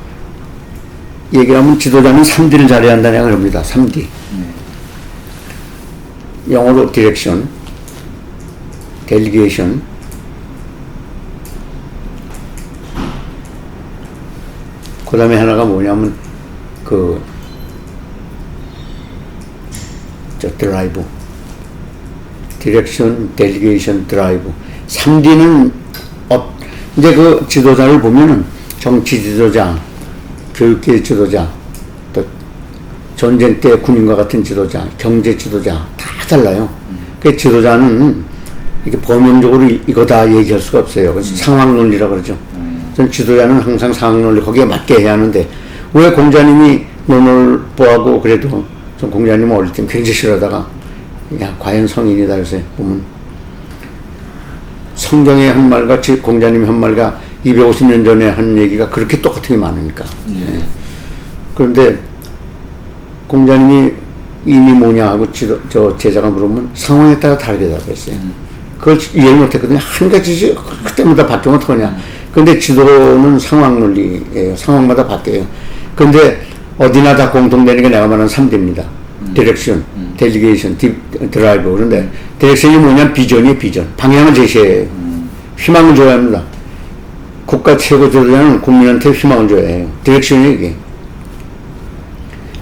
얘기하면 지도자는 3D를 잘해야 한다고 합니다. 3D. 영어로 디렉션, 델리게이션, 그 다음에 하나가 뭐냐면 드라이브. 디렉션, 델리게이션, 드라이브. 3D는 이제 그 지도자를 보면은 정치 지도자, 교육계 지도자, 또 전쟁 때 군인과 같은 지도자, 경제 지도자 다 달라요. 그 지도자는 이렇게 범용적으로 이거다 얘기할 수가 없어요. 그래서 상황 논리라고 그러죠. 전 지도자는 항상 상황 논리 거기에 맞게 해야 하는데 왜 공자님이 논을보하고 그래도 전 공자님 어릴 때 굉장히 싫어하다가 야 과연 성인이다 요새 보면 성경의 한 말과 공자님의 한 말과 250년 전에 한 얘기가 그렇게 똑같은 게 많으니까. 예. 그런데 공자님이 이미 뭐냐 하고 저 제자가 물으면 상황에 따라 다르게 답했어요. 그걸 이해를 못했거든요. 한 가지지 그때마다 바뀌면 어떡하냐. 그런데 지도는 상황 논리예요. 상황마다 바뀌어요. 그런데 어디나 다 공통되는 게 내가 말하는 3D입니다. 디렉션, 델리게이션, 드라이브. 그런데 디렉션이 뭐냐면 비전이에요. 비전. 방향을 제시해요. 희망을 줘야 합니다. 국가 최고 지도자는 국민한테 희망을 줘야 해요. 디렉션이 이게.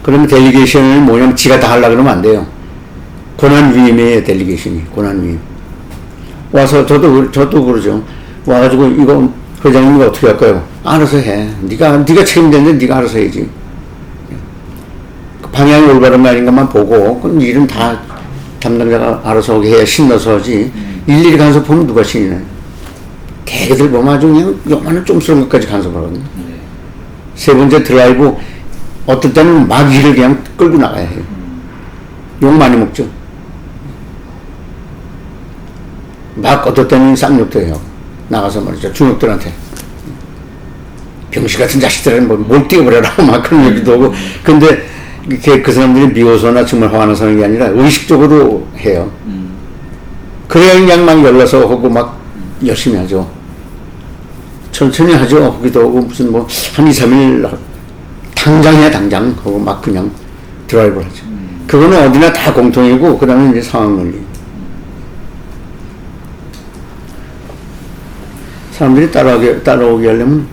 그러면 델리게이션은 뭐냐면 지가 다 하려고 그러면 안 돼요. 고난 위임이에요. 델리게이션이. 고난 위임. 와서 저도 그러죠. 와가지고 이거 회장님이 어떻게 할까요? 알아서 해. 네가 책임졌는데 네가 알아서 해야지. 그 방향이 올바른 거 아닌가만 보고 그럼 일은 다 담당자가 알아서 하게 해야 신나서 하지. 일일이 간섭하면 누가 신이네. 대개들 보면 아주 그냥 요만한 좀스러운 것까지 간섭하거든요. 세 번째 드라이브 어떨 때는 막 일을 그냥 끌고 나가야 해요. 욕 많이 먹죠. 막 어떨 때는 쌍욕도 해요. 나가서 말이죠. 중역들한테. 병신 같은 자식들은 뭘 뛰어버려라. 막 그런 얘기도 하고. 근데 그 사람들이 미워서나 정말 화나서 하는 게 아니라 의식적으로 해요. 그래야 그냥 막 열나서 하고 막 열심히 하죠. 천천히 하죠. 거기도 하고 무슨 뭐 한 2, 3일 당장이야 당장 하고 막 그냥 드라이브를 하죠. 그거는 어디나 다 공통이고 그 다음에 이제 상황 논리. 사람들이 따라오게 하려면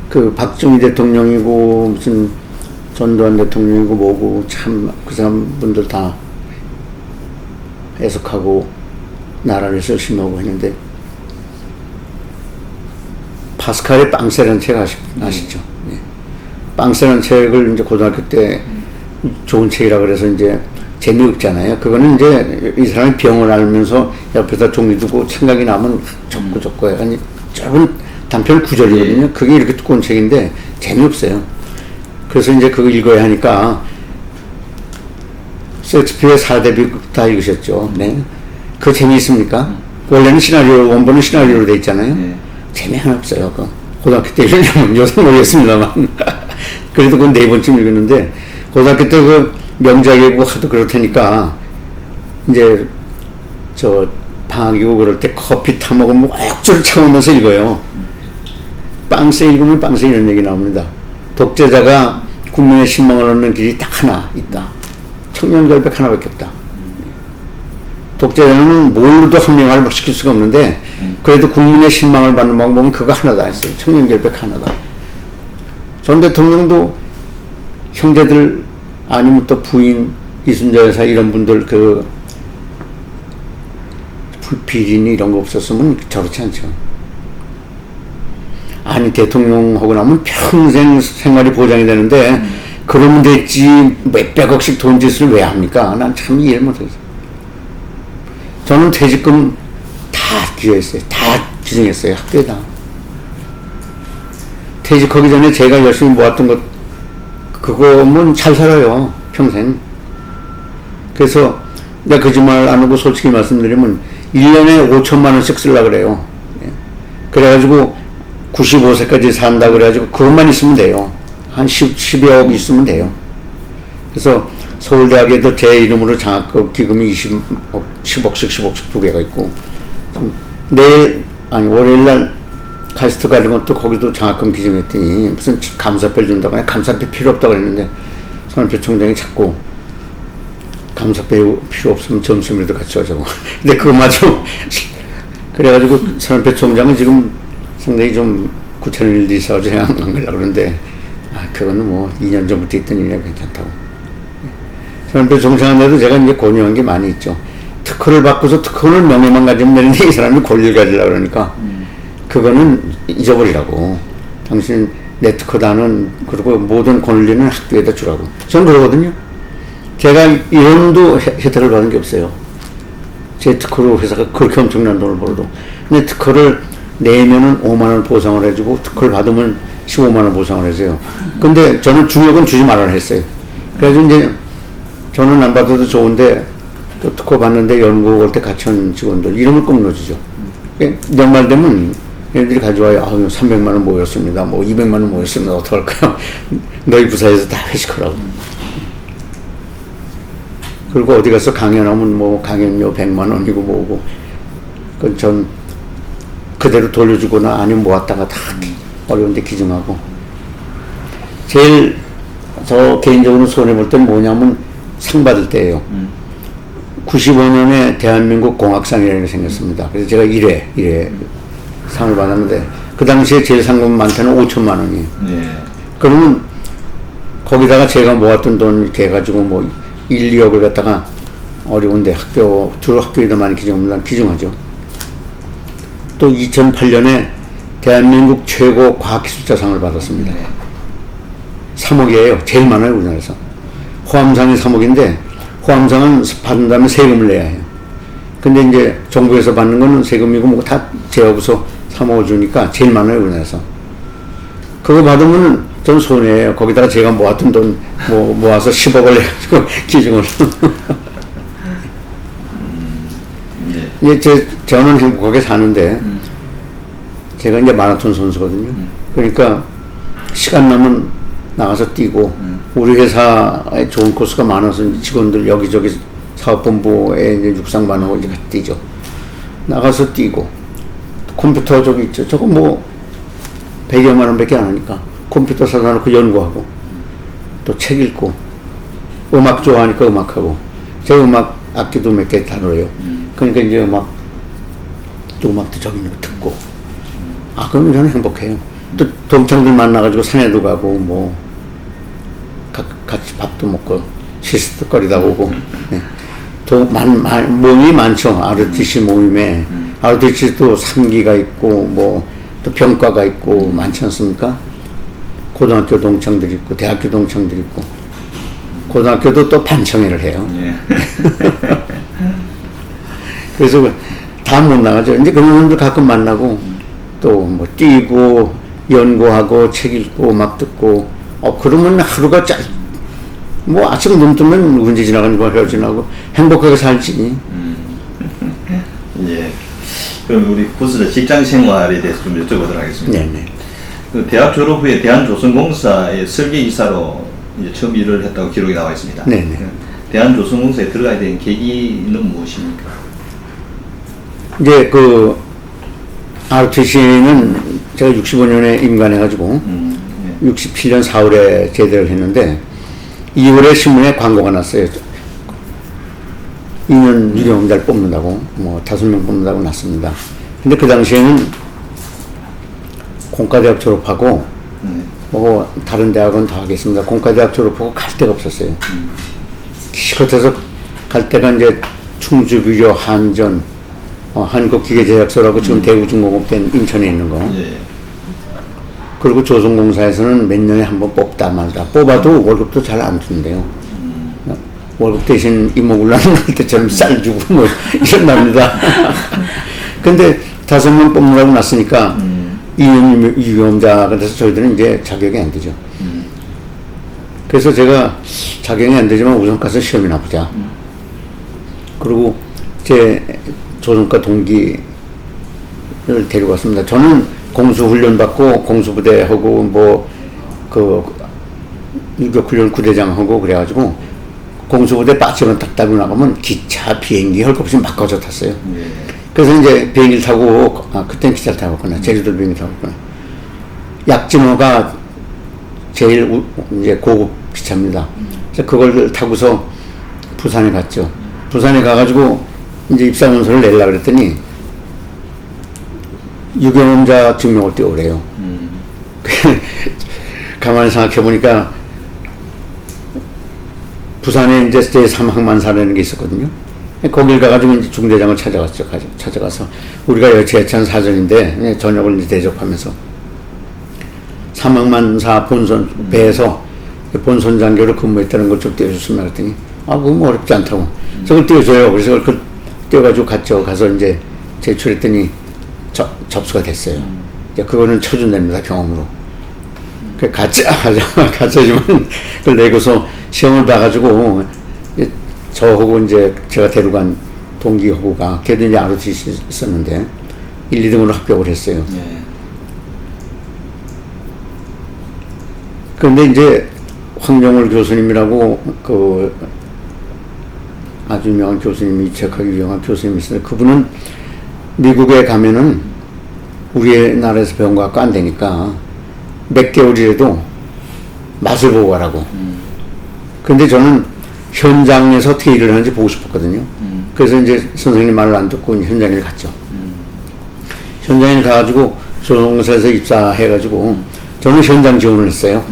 그 박정희 대통령이고 무슨 전두환 대통령이고 뭐고 참 그 사람 분들 다 해석하고 나라를 열심히 하고 했는데 파스칼의 빵새라는 책 아시죠? 네. 빵새라는 책을 이제 고등학교 때 좋은 책이라 그래서 이제 재미없잖아요. 그거는 이제 이 사람이 병을 앓으면서 옆에다 종이 두고 생각이 나면 적고 해요. 짧은 단편 구절이거든요. 그게 이렇게 두꺼운 책인데 재미없어요. 그래서 이제 그거 읽어야 하니까 셰익스피어의 사대비극 다 읽으셨죠. 네. 그거 재미있습니까? 원래는 시나리오, 원본은 시나리오로 돼 있잖아요. 재미 하나 없어요. 그 고등학교 때 읽으려면 요새 모르겠습니다만. 그래도 그건 4번쯤 읽었는데 고등학교 때 그 명작이고 하도 그렇다니까 이제 저 방학이고 그럴 때 커피 타먹으면 억지로 참으면서 읽어요. 빵새 읽으면 빵새 이런 얘기 나옵니다. 독재자가 국민의 신망을 얻는 길이 딱 하나 있다. 청년결백 하나밖에 없다. 독재자는 뭘로도 한 명을 시킬 수가 없는데 그래도 국민의 신망을 받는 방법은 그거 하나다 했어요. 청년결백 하나다. 전 대통령도 형제들 아니면 또 부인 이순자 여사 이런 분들 그 비리니 이런 거 없었으면 저렇지 않죠. 아니 대통령 하고 나면 평생 생활이 보장이 되는데 그러면 됐지 몇백억씩 돈 짓을 왜 합니까? 난 참 이해를 못했어요. 저는 퇴직금 다 기여했어요. 다 기증했어요. 학교에다. 퇴직하기 전에 제가 열심히 모았던 것 그거면 잘 살아요. 평생. 그래서 내가 거짓말 안 하고 솔직히 말씀드리면 1년에 5천만 원씩 쓰려고 그래요. 그래가지고 95세까지 산다 그래가지고 그것만 있으면 돼요. 한 10여 억 있으면 돼요. 그래서 서울대학에도 제 이름으로 장학금 기금이 10억씩 2개가 있고 월요일날 카이스트 가는 것도 거기도 장학금 기증했더니 무슨 감사패를 준다고 하냐. 감사패 필요 없다고 그랬는데 손학규 총장이 자꾸 감사패 필요 없으면 점심이라도 같이 하자고. 근데 그거마저 그래가지고 손학규 총장은 지금 상당히 좀 구체적인 일도 있어가지고 안 가려고 그러는데 그거는 뭐 2년 전부터 있던 일이라 괜찮다고. 손학규 총장한테도 제가 이제 권유한 게 많이 있죠. 특허를 받고서 특허를 명예만 가지면 되는데 이 사람이 권리를 가지려고 그러니까 그거는 잊어버리라고. 당신 내 특허다는 그리고 모든 권리는 학교에다 주라고. 저는 그러거든요. 제가 1원도 혜택을 받은 게 없어요. 제 특허로 회사가 그렇게 엄청난 돈을 벌어도. 근데 특허를 내면은 5만 원 보상을 해주고 특허를 받으면 15만 원 보상을 해줘요. 근데 저는 중역은 주지 말아라 했어요. 그래서 이제 저는 안 받아도 좋은데 또 특허 받는데 연구 올 때 같이 한 직원들 이름을 꼭 넣어주죠. 연말 되면 얘네들이 가져와요. 300만 원 모였습니다. 뭐 200만 원 모였습니다. 어떡할까요? 너희 부사에서 다 회식하라고. 그리고 어디 가서 강연하면 뭐 강연료 100만 원이고 뭐고. 그건 전 그대로 돌려주거나 아니면 모았다가 다 어려운데 기증하고. 제일 저 개인적으로 손해볼 때는 뭐냐면 상 받을 때예요. 95년에 대한민국 공학상이라는 게 생겼습니다. 그래서 제가 1회 상을 받았는데 그 당시에 제일 상금 많게는 5천만 원이에요. 네. 그러면 거기다가 제가 모았던 돈 이렇게 해가지고 뭐 1, 2억을 갖다가 어려운데 두 학교에다 많이 기증하면 기증하죠. 또 2008년에 대한민국 최고 과학기술자상을 받았습니다. 3억이에요. 제일 많아요, 우리나라에서. 호암상이 3억인데 호암상은 받은 다음에 세금을 내야 해요. 근데 이제 정부에서 받는 거는 세금이고 뭐 다 제하고서 3억을 주니까 제일 많아요, 우리나라에서. 그거 받으면 전 손해예요. 거기다가 제가 모았던 돈 모아서 10억을 내가지고 기증을. 이제 저는 행복하게 사는데 제가 이제 마라톤 선수거든요. 그러니까 시간 나면 나가서 뛰고 우리 회사에 좋은 코스가 많아서 직원들 여기저기 사업본부에 이제 육상반하고 이제 같이 뛰죠. 나가서 뛰고 컴퓨터 저기 있죠. 저거 뭐 100여만 원밖에 안 하니까 컴퓨터 사다 놓고 연구하고 또 책 읽고 음악 좋아하니까 음악하고 제 음악 악기도 몇 개 다뤄요. 그러니까 이제 음악도 저기 있는 거 듣고 그러면 저는 행복해요. 또 동창들 만나가지고 산에도 가고 뭐 같이 밥도 먹고 시스터거리다 오고. 네. 모임이 많죠. ROTC 모임에. ROTC도 3기가 있고 뭐 또 병과가 있고 많지 않습니까? 고등학교 동창들이 있고 대학교 동창들이 있고 고등학교도 또 반청회를 해요. 그래서 다 못 나가죠. 이제 그런 분들 가끔 만나고 또 뭐 뛰고 연구하고 책 읽고 음악 듣고 그러면 하루가 뭐 아침 눈 뜨면 누군지 지나가는 거 헤어지나고 행복하게 살지. 예. 그럼 우리 부스의 직장 생활에 대해서 좀 여쭤보도록 하겠습니다. 네네. 그 대학 졸업 후에 대한조선공사의 설계이사로 이제 처음 일을 했다고 기록이 나와 있습니다. 네네. 대한조선공사에 들어가야 되는 계기는 무엇입니까? 이제 그 ROTC는 제가 65년에 임관해가지고 67년 4월에 제대를 했는데 2월에 신문에 광고가 났어요. 2년 유경험자를 뽑는다고 뭐 5명 뽑는다고 났습니다. 근데 그 당시에는 공과대학 졸업하고 뭐 다른 대학은 다 하겠습니다. 공과대학 졸업하고 갈 데가 없었어요. 기껏해서 갈 데가 이제 충주비료 한전 한국기계제약소라고 지금 대우중공업된 인천에 있는 거. 그리고 조선공사에서는 몇 년에 한 번 뽑다 말다. 뽑아도 월급도 잘 안 준대요. 월급 대신 이모굴라는 때처럼 쌀 주고 뭐 이런답니다. 근데 5명 뽑느라고 났으니까 이유험자가 돼서 저희들은 이제 자격이 안 되죠. 그래서 제가 자격이 안 되지만 우선 가서 시험이나 보자. 그리고 제 조선과 동기를 데리고 왔습니다. 저는 공수훈련 받고 공수부대하고 뭐 유격훈련 구대장하고 그래가지고 공수부대 빠지면 딱 따고 나가면 기차, 비행기 할 것 없이 막 거저 탔어요. 그래서 이제 비행기를 타고 그땐 기차를 타고 갔구나. 제주도 비행기 타고 갔구나. 약진호가 제일 이제 고급 기차입니다. 그래서 그걸 타고서 부산에 갔죠. 부산에 가가지고 이제 입사문서를 내려고 그랬더니 유경험자 증명을 띄우래요. 가만히 생각해 보니까 부산에 이제 제3항만사라는 게 있었거든요. 거길 가가지고 이제 중대장을 찾아갔죠. 찾아가서 우리가 여치해찬 사전인데 저녁을 이제 대접하면서 사망만사 본선 배에서 본선 장교로 근무했다는 걸 좀 띄워줬으면 했더니 그거 뭐 어렵지 않다고. 그걸 띄워줘요. 그래서 그걸 띄워가지고 갔죠. 가서 이제 제출했더니 접수가 됐어요. 이제 그거는 쳐준답니다. 경험으로. 가짜지만 그걸 내고서 시험을 봐가지고 저하고 이제 제가 데려간 동기하고가 걔도 이제 ROTC 있었는데 1, 2등으로 합격을 했어요. 그런데 이제 황정월 교수님이라고 그 아주 유명한 교수님이 책하기 유명한 교수님이 있어요. 그분은 미국에 가면은 우리나라에서 배운 거 갖고 안 되니까 몇 개월이라도 맛을 보고 가라고. 그런데 저는 현장에서 어떻게 일을 하는지 보고 싶었거든요. 그래서 이제 선생님 말을 안 듣고 현장에 갔죠. 현장에 가가지고 조선공사에서 입사해가지고 저는 현장 지원을 했어요.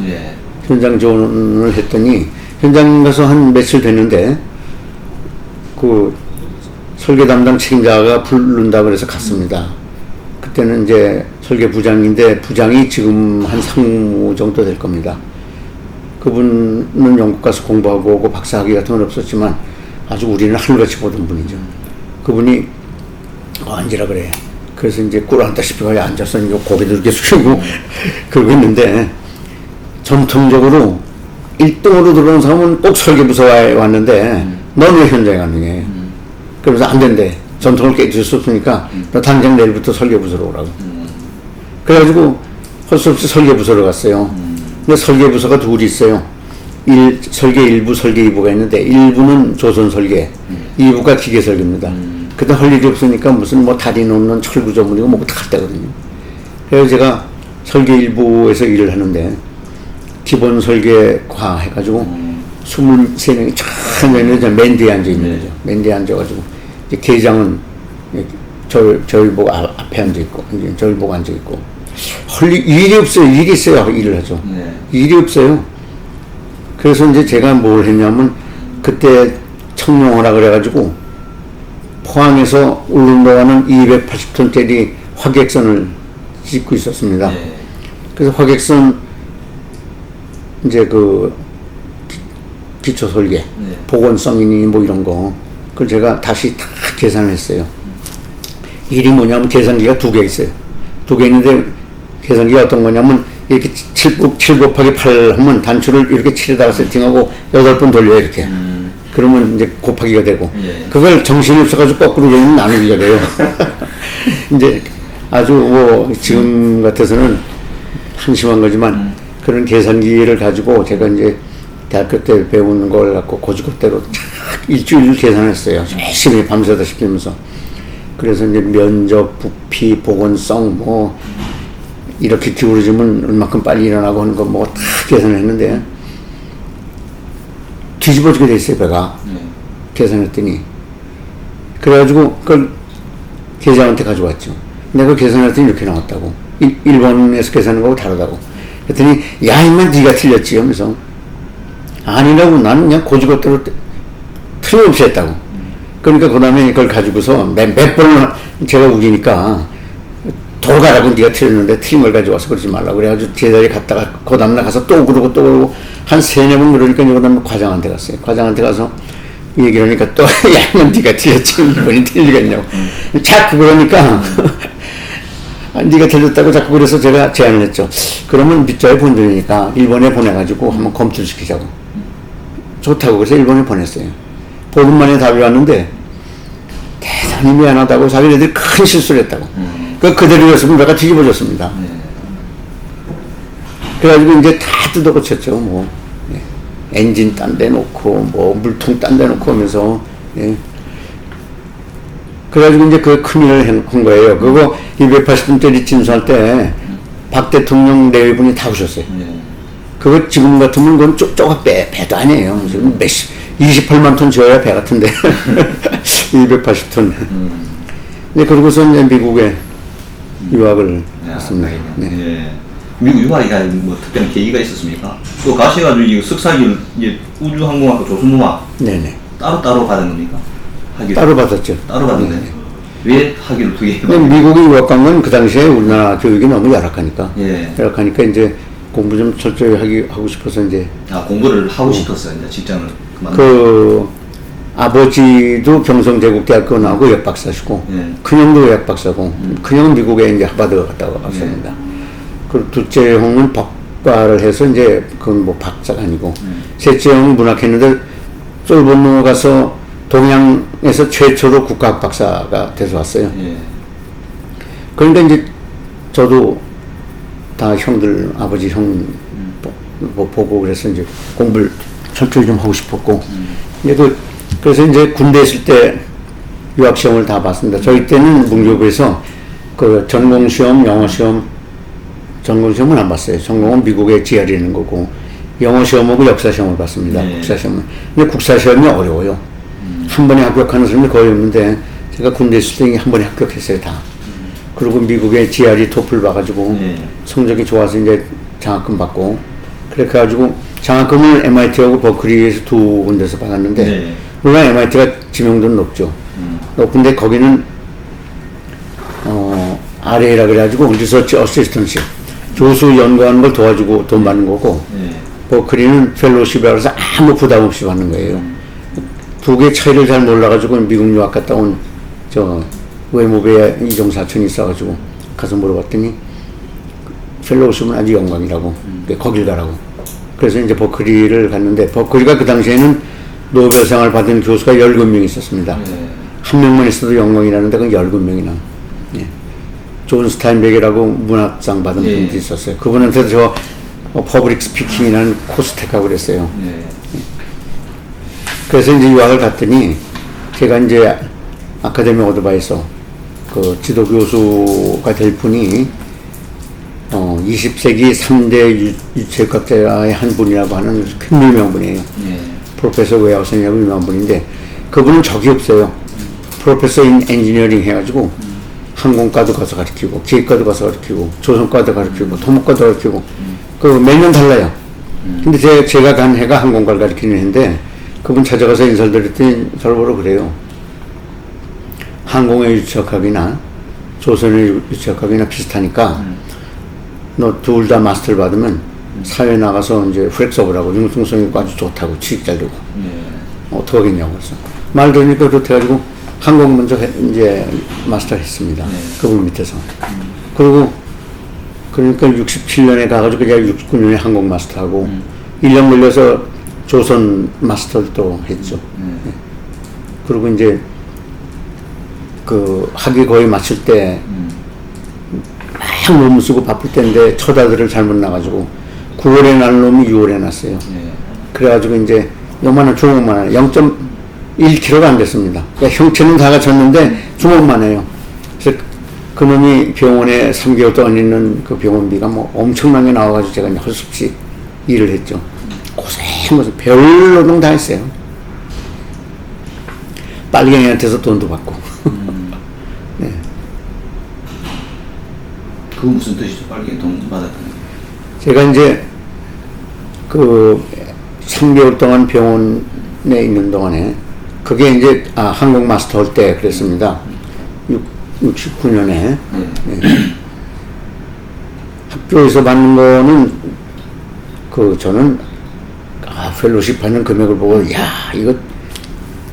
현장 지원을 했더니 현장 가서 한 며칠 됐는데 그 설계 담당 책임자가 부른다 그래서 갔습니다. 그때는 이제 설계 부장인데 부장이 지금 한 상무 정도 될 겁니다. 그분은 영국 가서 공부하고 오고 박사학위 같은 건 없었지만 아주 우리는 하늘같이 보던 분이죠. 그분이 앉으라 그래. 그래서 이제 꿀 앉다시피 거기 앉아서 이제 고개도 이렇게 숙이고 그러고 있는데 전통적으로 1등으로 들어온 사람은 꼭 설계부서에 왔는데 너는 왜 현장에 갔느냐. 그래서 안 된대. 전통을 깨질 수 없으니까 너 당장 내일부터 설계부서로 오라고. 그래가지고 할 수 없이 설계부서로 갔어요. 근데 설계부서가 둘이 있어요. 설계 1부, 설계 2부가 있는데 1부는 조선 설계, 2부가 기계 설계입니다. 그때 할 일이 없으니까 무슨 뭐 다리 놓는 철구 전문이고 뭐고 다 할 때거든요. 그래서 제가 설계 1부에서 일을 하는데 기본 설계과 해가지고 23명이 쫙 앉아있는 맨 뒤에 앉아있는 거죠. 맨 뒤에 앉아가지고 이제 계장은 저를 보고 앞에 앉아있고 이제 저를 보고 앉아있고 할 일이 없어요. 일이 있어야 일을 하죠. 일이 없어요. 그래서 이제 제가 뭘 했냐면 그때 청룡호라 그래가지고 포항에서 울릉도가는 280톤짜리 화객선을 짓고 있었습니다. 그래서 화객선 이제 그 기초 설계, 보건성이니 뭐 이런 거 그걸 제가 다시 다 계산을 했어요. 일이 뭐냐면 계산기가 2개 있어요. 2개 있는데 계산기가 어떤 거냐면 이렇게 7 곱하기 8 하면 단추를 이렇게 7에다가 세팅하고 8번 돌려요 이렇게. 그러면 이제 곱하기가 되고 그걸 정신이 없어가지고 거꾸로 되면 나누기가 돼요. 이제 아주 뭐 지금 같아서는 한심한 거지만 그런 계산기를 가지고 제가 이제 대학교 때 배우는 걸 갖고 고지고대로 일주일 계산했어요. 열심히 밤새다 시키면서. 그래서 이제 면적, 부피, 보건성 뭐 이렇게 기울어지면 얼마큼 빨리 일어나고 하는 거 뭐 다 계산했는데 뒤집어지게 돼 있어요 배가. 계산했더니 그래가지고 그걸 계장한테 가져왔죠. 내가 계산했더니 이렇게 나왔다고. 일본에서 계산한 거하고 다르다고. 그랬더니 야 임마 네가 틀렸지 하면서 아니라고 나는 그냥 고지고대로 틀림없이 했다고. 그러니까 그 다음에 그걸 가지고서 몇 번을 제가 우기니까 돌아가라고 네가 틀렸는데 틀린 걸 가져와서 그러지 말라고 그래가지고 제자리에 갔다가 그 다음날 가서 또 그러고 한 3-4번 그러니까 그 다음에 과장한테 갔어요. 과장한테 가서 얘기를 하니까 또 야 네가 틀렸지 이번이 틀리겠냐고 자꾸 그러니까 네가 틀렸다고 자꾸 그래서 제가 제안을 했죠. 그러면 밑자에 본전이니까 일본에 보내가지고 한번 검토를 시키자고. 좋다고 그래서 일본에 보냈어요. 보름 만에 답이 왔는데 대단히 미안하다고 자기네들이 큰 실수를 했다고. 그대로였으면 내가 뒤집어졌습니다. 그래가지고 이제 다 뜯어 고쳤죠. 뭐 엔진 딴 데 놓고 뭐 물통 딴 데 놓고 하면서 그래가지고 이제 그 큰일을 한 거예요. 그거 280분짜리 진수할 때 박 대통령 내외분이 다 오셨어요. 그거 지금 같으면 그건 쪼가 배도 아니에요. 지금 28만 톤 지어야 배 같은데 280톤. 네, 그러고서 이제 미국에 유학을 했습니다. 미국 유학이 뭐 특별한 계기가 있었습니까? 또 가셔가지고 석사기를 이제 우주항공학과 조선공학 네네. 따로 받은 겁니까? 학위를 따로 받았죠. 따로 받은 거예요. 왜 학위를 두 개? 근데 미국에 유학 간 건 그 당시에 우리나라 교육이 너무 열악하니까. 예. 열악하니까 이제 공부 좀 철저히 하고 싶어서 이제. 공부를 하고 싶었어요. 이제 직장을 그 아버지도 경성제국대학교 나오고 의학박사시고, 예. 큰형도 의학박사고, 큰형은 미국에 이제 하버드 갔다 왔습니다. 그리고 둘째 형은 법과를 해서 이제 그건 뭐 박사가 아니고, 셋째 형은 문학했는데 솔본노 가서 동양에서 최초로 국가학 박사가 돼서 왔어요. 예. 그런데 이제 저도 다 형들, 아버지 형 보고 그래서 이제 공부를 철저히 좀 하고 싶었고, 이제 그래서 이제 군대 있을 때 유학시험을 다 봤습니다. 저희 때는 문교부에서 그 전공시험, 영어시험, 전공시험은 안 봤어요. 전공은 미국에 GRE 있는 거고, 영어시험하고 역사시험을 봤습니다. 네. 국사시험은. 근데 국사시험이 어려워요. 한 번에 합격하는 사람이 거의 없는데, 제가 군대 있을 때 한 번에 합격했어요, 다. 그리고 미국에 GRE 토플 봐가지고, 성적이 좋아서 이제 장학금 받고, 그렇게 해가지고, 장학금을 MIT하고 버클리에서 두 군데서 받았는데, 물론 MIT가 지명도는 높죠. 높은데 거기는, RA라 그래가지고, 리서치 어시스턴십. 교수 연구하는 걸 도와주고 돈 받는 거고, 버클리는 펠로우십이라 해서 아무 부담 없이 받는 거예요. 두 개의 차이를 잘 몰라가지고 미국 유학 갔다 온 외무부에 이종 사촌이 있어가지고 가서 물어봤더니 펠로우십은 아주 영광이라고, 거길 가라고. 그래서 이제 버클리를 갔는데, 버클리가 그 당시에는 노벨상을 받은 교수가 17명 있었습니다. 한 명만 있어도 영광이라는데 그건 17명이나. 예. 존 스타인백이라고 문학상 받은 분도 있었어요. 그분한테도 저 퍼블릭 스피킹이라는 코스 택하고 그랬어요. 그래서 이제 유학을 갔더니 제가 이제 아카데미 오토바이에서 그 지도 교수가 될 분이 20세기 3대 유체학자의 한 분이라고 하는 큰 유명한 분이에요. 프로페서 웨하우스냐고 유명한 분인데, 그분은 적이 없어요. 프로페서 인 엔지니어링 해가지고 항공과도 가서 가르치고, 기획과도 가서 가르치고, 조선과도 가르치고, 토목과도 가르치고, 그 매년 달라요. 근데 제가 간 해가 항공과를 가르치는 해인데, 그분 찾아가서 인사를 드렸더니 저를 보러 그래요. 항공의 유체학학이나 조선의 유체학학이나 비슷하니까 너 둘 다 마스터를 받으면 사회에 나가서 이제 플렉서블하고 융통성이 아주 좋다고, 취직 잘 되고. 어떻게 하겠냐고 그래서 말 들으니까 그렇게 해가지고 항공 먼저 이제 마스터 했습니다. 그분 밑에서. 그리고 그러니까 67년에 가가지고 제가 69년에 항공 마스터하고 1년 걸려서 조선 마스터를 또 했죠. 그리고 이제 그 학위 거의 마칠 때 막 논문 쓰고 바쁠 때인데 첫 아들을 잘못 나가지고 9월에 날 놈이 6월에 났어요. 그래가지고 이제 요만한 주먹만 해요. 0.1kg가 안 됐습니다. 그러니까 형체는 다 갖췄는데 주먹만 해요. 그래서 그 놈이 병원에 3개월 동안 있는 그 병원비가 뭐 엄청나게 나와가지고 제가 이제 할 수 없이 일을 했죠. 고생해서 별 노동 다 했어요. 빨갱이한테서 돈도 받고. 네. 그거 무슨 뜻이죠? 빨갱이 돈 받았다는 거. 제가 이제 그 3개월 동안 병원에 있는 동안에 그게 이제 항공 마스터 할 때 그랬습니다. 69년에 네. 학교에서 받는 거는 그 저는 펠로십 받는 금액을 보고 야 이거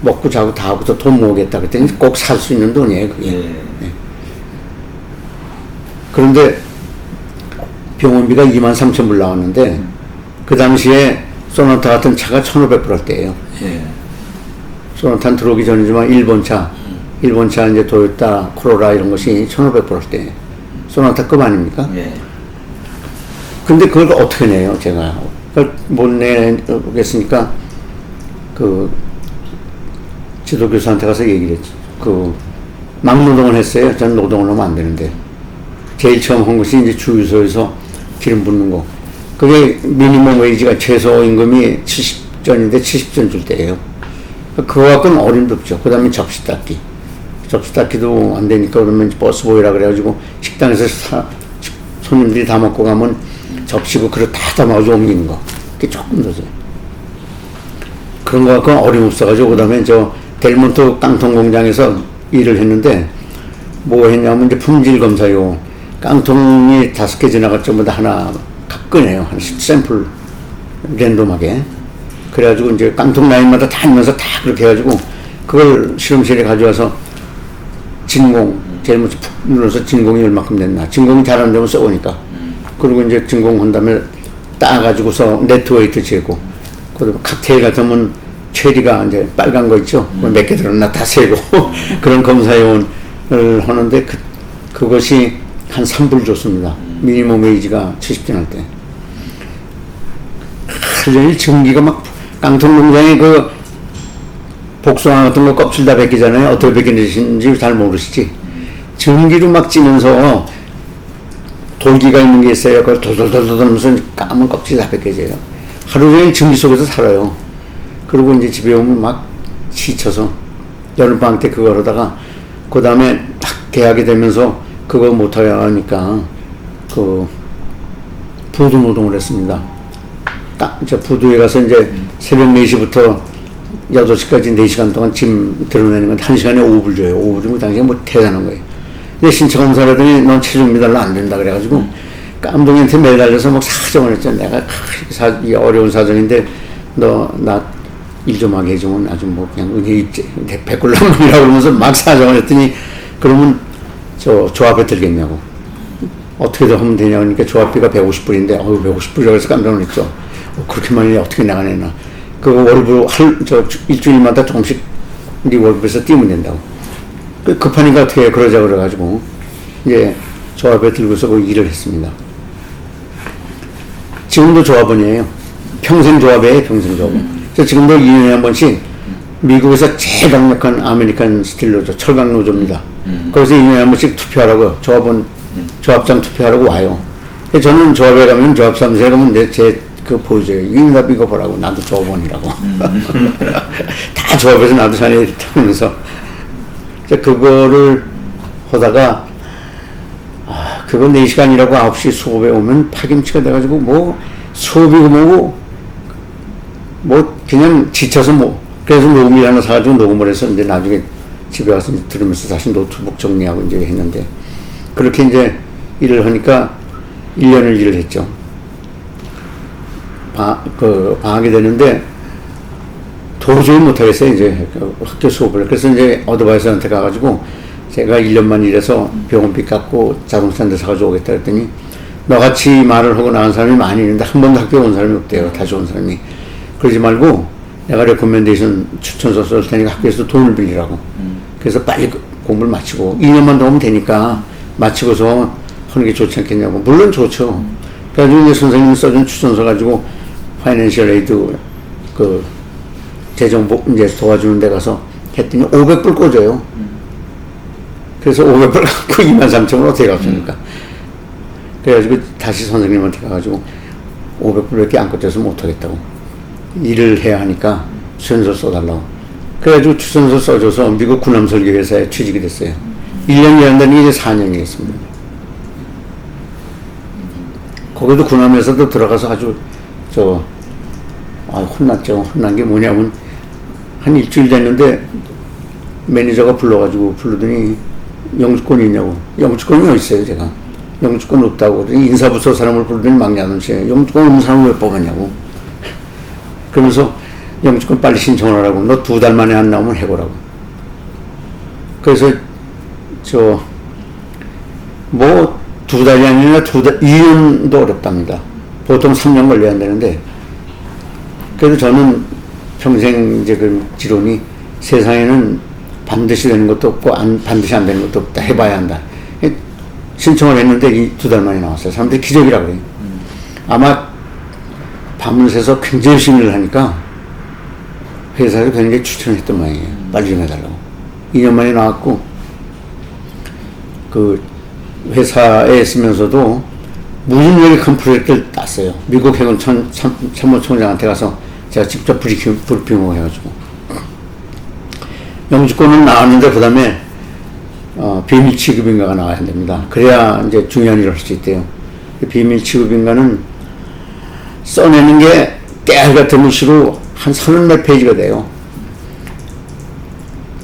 먹고 자고 다 하고도 돈 모으겠다 그랬더니 꼭 살 수 있는 돈이에요 그게. 네. 그런데 병원비가 23,000불 나왔는데 그 당시에 소나타 같은 차가 1,500불 할 때예요. 소나타는 들어오기 전이지만 일본 차 이제 도요타, 코로라 이런 것이 1,500불 할 때 소나타급 아닙니까? 근데 그걸 어떻게 내요 제가? 그걸 못 내겠으니까 그 지도교수한테 가서 얘기를 했죠. 그 막노동을 했어요. 저는 노동을 하면 안 되는데 제일 처음 한 것이 이제 주유소에서 기름 붓는 거. 그게 미니멈 웨이지가 최소 임금이 70전인데 70전 줄 때예요. 그거 갖고는 어림도 없죠. 그 다음에 접시 닦기. 접시 닦기도 안 되니까 그러면 버스보이라 그래가지고 식당에서 손님들이 다 먹고 가면 접시고 그릇 다 담아가지고 옮기는 거. 그게 조금 더죠. 그런 거 갖고는 어림없어가지고 그 다음에 저 델몬트 깡통 공장에서 일을 했는데 뭐 했냐면 이제 품질 검사요. 깡통이 5개 지나갈 때마다 하나 꺼내요. 한 10샘플 랜덤하게. 그래가지고 이제 깡통 라인마다 다니면서 다 그렇게 해가지고 그걸 실험실에 가져와서 진공, 제일 먼저 푹 눌러서 진공이 얼마큼 됐나. 진공이 잘 안 되면 썩으니까. 그리고 이제 진공한 다음에 따가지고서 네트웨이트 재고. 그리고 칵테일 같으면 체리가 이제 빨간 거 있죠. 몇 개 들었나 다 세고. 그런 검사용을 하는데 그것이 한 3불 줬습니다. 미니멈 웨이지가 70전 할 때. 하루 종일 전기가 막 깡통 공장에 그 복숭아 같은 거 껍질 다 벗기잖아요. 어떻게 벗기는지 잘 모르시지. 전기로 막 찌면서 돌기가 있는 게 있어요. 그걸 돌돌돌돌 하면서 까만 껍질 다 벗겨져요. 하루 종일 전기 속에서 살아요. 그리고 이제 집에 오면 막 지쳐서 여름방학 때 그걸 하다가 그 다음에 딱 계약이 되면서 그거 못하니까 그 부두 노동을 했습니다. 딱 저 부두에 가서 이제 새벽 4시부터 8시까지 4시간 동안 짐 드러내는 건 1시간에 5불 줘요. 5불이면 당시에 뭐 대단한 거예요. 근데 신청 검사라더니 넌 체중 미달로 안 된다 그래가지고 깜동이한테 매달려서 막 사정을 했죠. 내가 이 어려운 사정인데 너 나 일 좀 하게 해주면 아주 뭐 그냥 은혜 입지 백골남이라고 그러면서 막 사정을 했더니 그러면 저 조합에 들겠냐고 어떻게든 하면 되냐 그러니까 조합비가 150불인데 150불이라고 해서 깜짝 놀랐죠. 그렇게 많이 어떻게 나가내나. 그거 월급 일주일마다 조금씩 네 월급에서 띄우면 된다고. 급하니까 어떻게 해 그러자 그래가지고 이제 조합에 들고서 그 일을 했습니다. 지금도 조합원이에요. 평생 조합이에요. 평생 조합원. 그래서 지금도 2년에 한 번씩 미국에서 제일 강력한 아메리칸 스틸 노조, 철강 노조입니다. 거기서 2년에 한 번씩 투표하라고 조합원, 조합장 투표하라고 와요. 저는 조합에 가면 조합 사무실에 가면 제 그 보여줘요. 이거 보라고. 나도 조합원이라고. 다 조합에서 나도 자네 하면서. 그거를 하다가, 그거 4시간이라고 9시 수업에 오면 파김치가 돼가지고, 뭐, 수업이고 뭐고, 뭐, 그냥 지쳐서 뭐, 그래서 녹음기 하나 사가지고 녹음을 해서 이제 나중에 집에 와서 이제 들으면서 다시 노트북 정리하고 이제 했는데, 그렇게 이제 일을 하니까 1년을 일을 했죠. 방학이 되는데 도저히 못하겠어요. 이제 학교 수업을. 그래서 이제 어드바이저한테 가가지고 제가 1년만 일해서 병원비 깎고 자동차 한 대 사가지고 오겠다 그랬더니 너같이 말을 하고 나온 사람이 많이 있는데 한 번도 학교에 온 사람이 없대요. 다시 온 사람이. 그러지 말고 내가 레코멘데이션 추천서 쓸 테니까 학교에서 돈을 빌리라고. 그래서 빨리 공부를 마치고 2년만 더 하면 되니까 마치고서 하는 게 좋지 않겠냐고. 물론 좋죠. 그래가지고 이제 선생님이 써준 추천서 가지고 파이낸셜 에이드 그 재정복 이제 도와주는 데 가서 했더니 500불 꽂아요. 그래서 500불 갖고 23,000원 어떻게 갚습니까? 그래가지고 다시 선생님한테 가가지고 500불밖에 안 꽂아서 못하겠다고. 일을 해야 하니까 추천서 써달라고. 그래가지고 추천서 써줘서 미국 군함설계 회사에 취직이 됐어요. 1년 일한다니 이제 4년이 됐습니다. 거기도 군함에서도 들어가서 아주 혼났죠. 혼난 게 뭐냐면 한 일주일 됐는데 매니저가 불러가지고 부르더니 영주권이 있냐고. 영주권이 어디 있어요 제가. 영주권 없다고. 인사부서 사람을 부르더니 막내 아저씨에 영주권 없는 사람을 왜 뽑았냐고. 그러면서 영주권 빨리 신청을 하라고. 너 2달 만에 안 나오면 해보라고. 그래서 2달이 아니라 2년도 어렵답니다. 보통 3년 걸려야 한다는데, 그래도 저는 평생 이제 그 지론이 세상에는 반드시 되는 것도 없고, 반드시 안 되는 것도 없다. 해봐야 한다. 신청을 했는데 2달 만에 나왔어요. 사람들이 기적이라고 해요. 아마 밤을 새서 굉장히 열심히 일을 하니까 회사에서 굉장히 추천했던 모양이에요. 빨리 좀 해달라고. 2년 만에 나왔고, 그 회사에 있으면서도 무슨 요리 큰 프로젝트를 땄어요. 미국 해군 참모총장한테 가서 제가 직접 브리핑을 해가지고. 영주권은 나왔는데, 그 다음에, 비밀 취급인가가 나와야 됩니다. 그래야 이제 중요한 일을 할 수 있대요. 비밀 취급인가는 써내는 게 깨알 같은 글씨로 한 30몇 페이지가 돼요.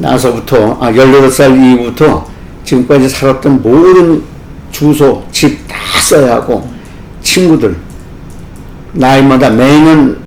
나서부터 18살 이후부터 지금까지 살았던 모든 주소, 집 다 써야 하고 친구들 나이마다 매년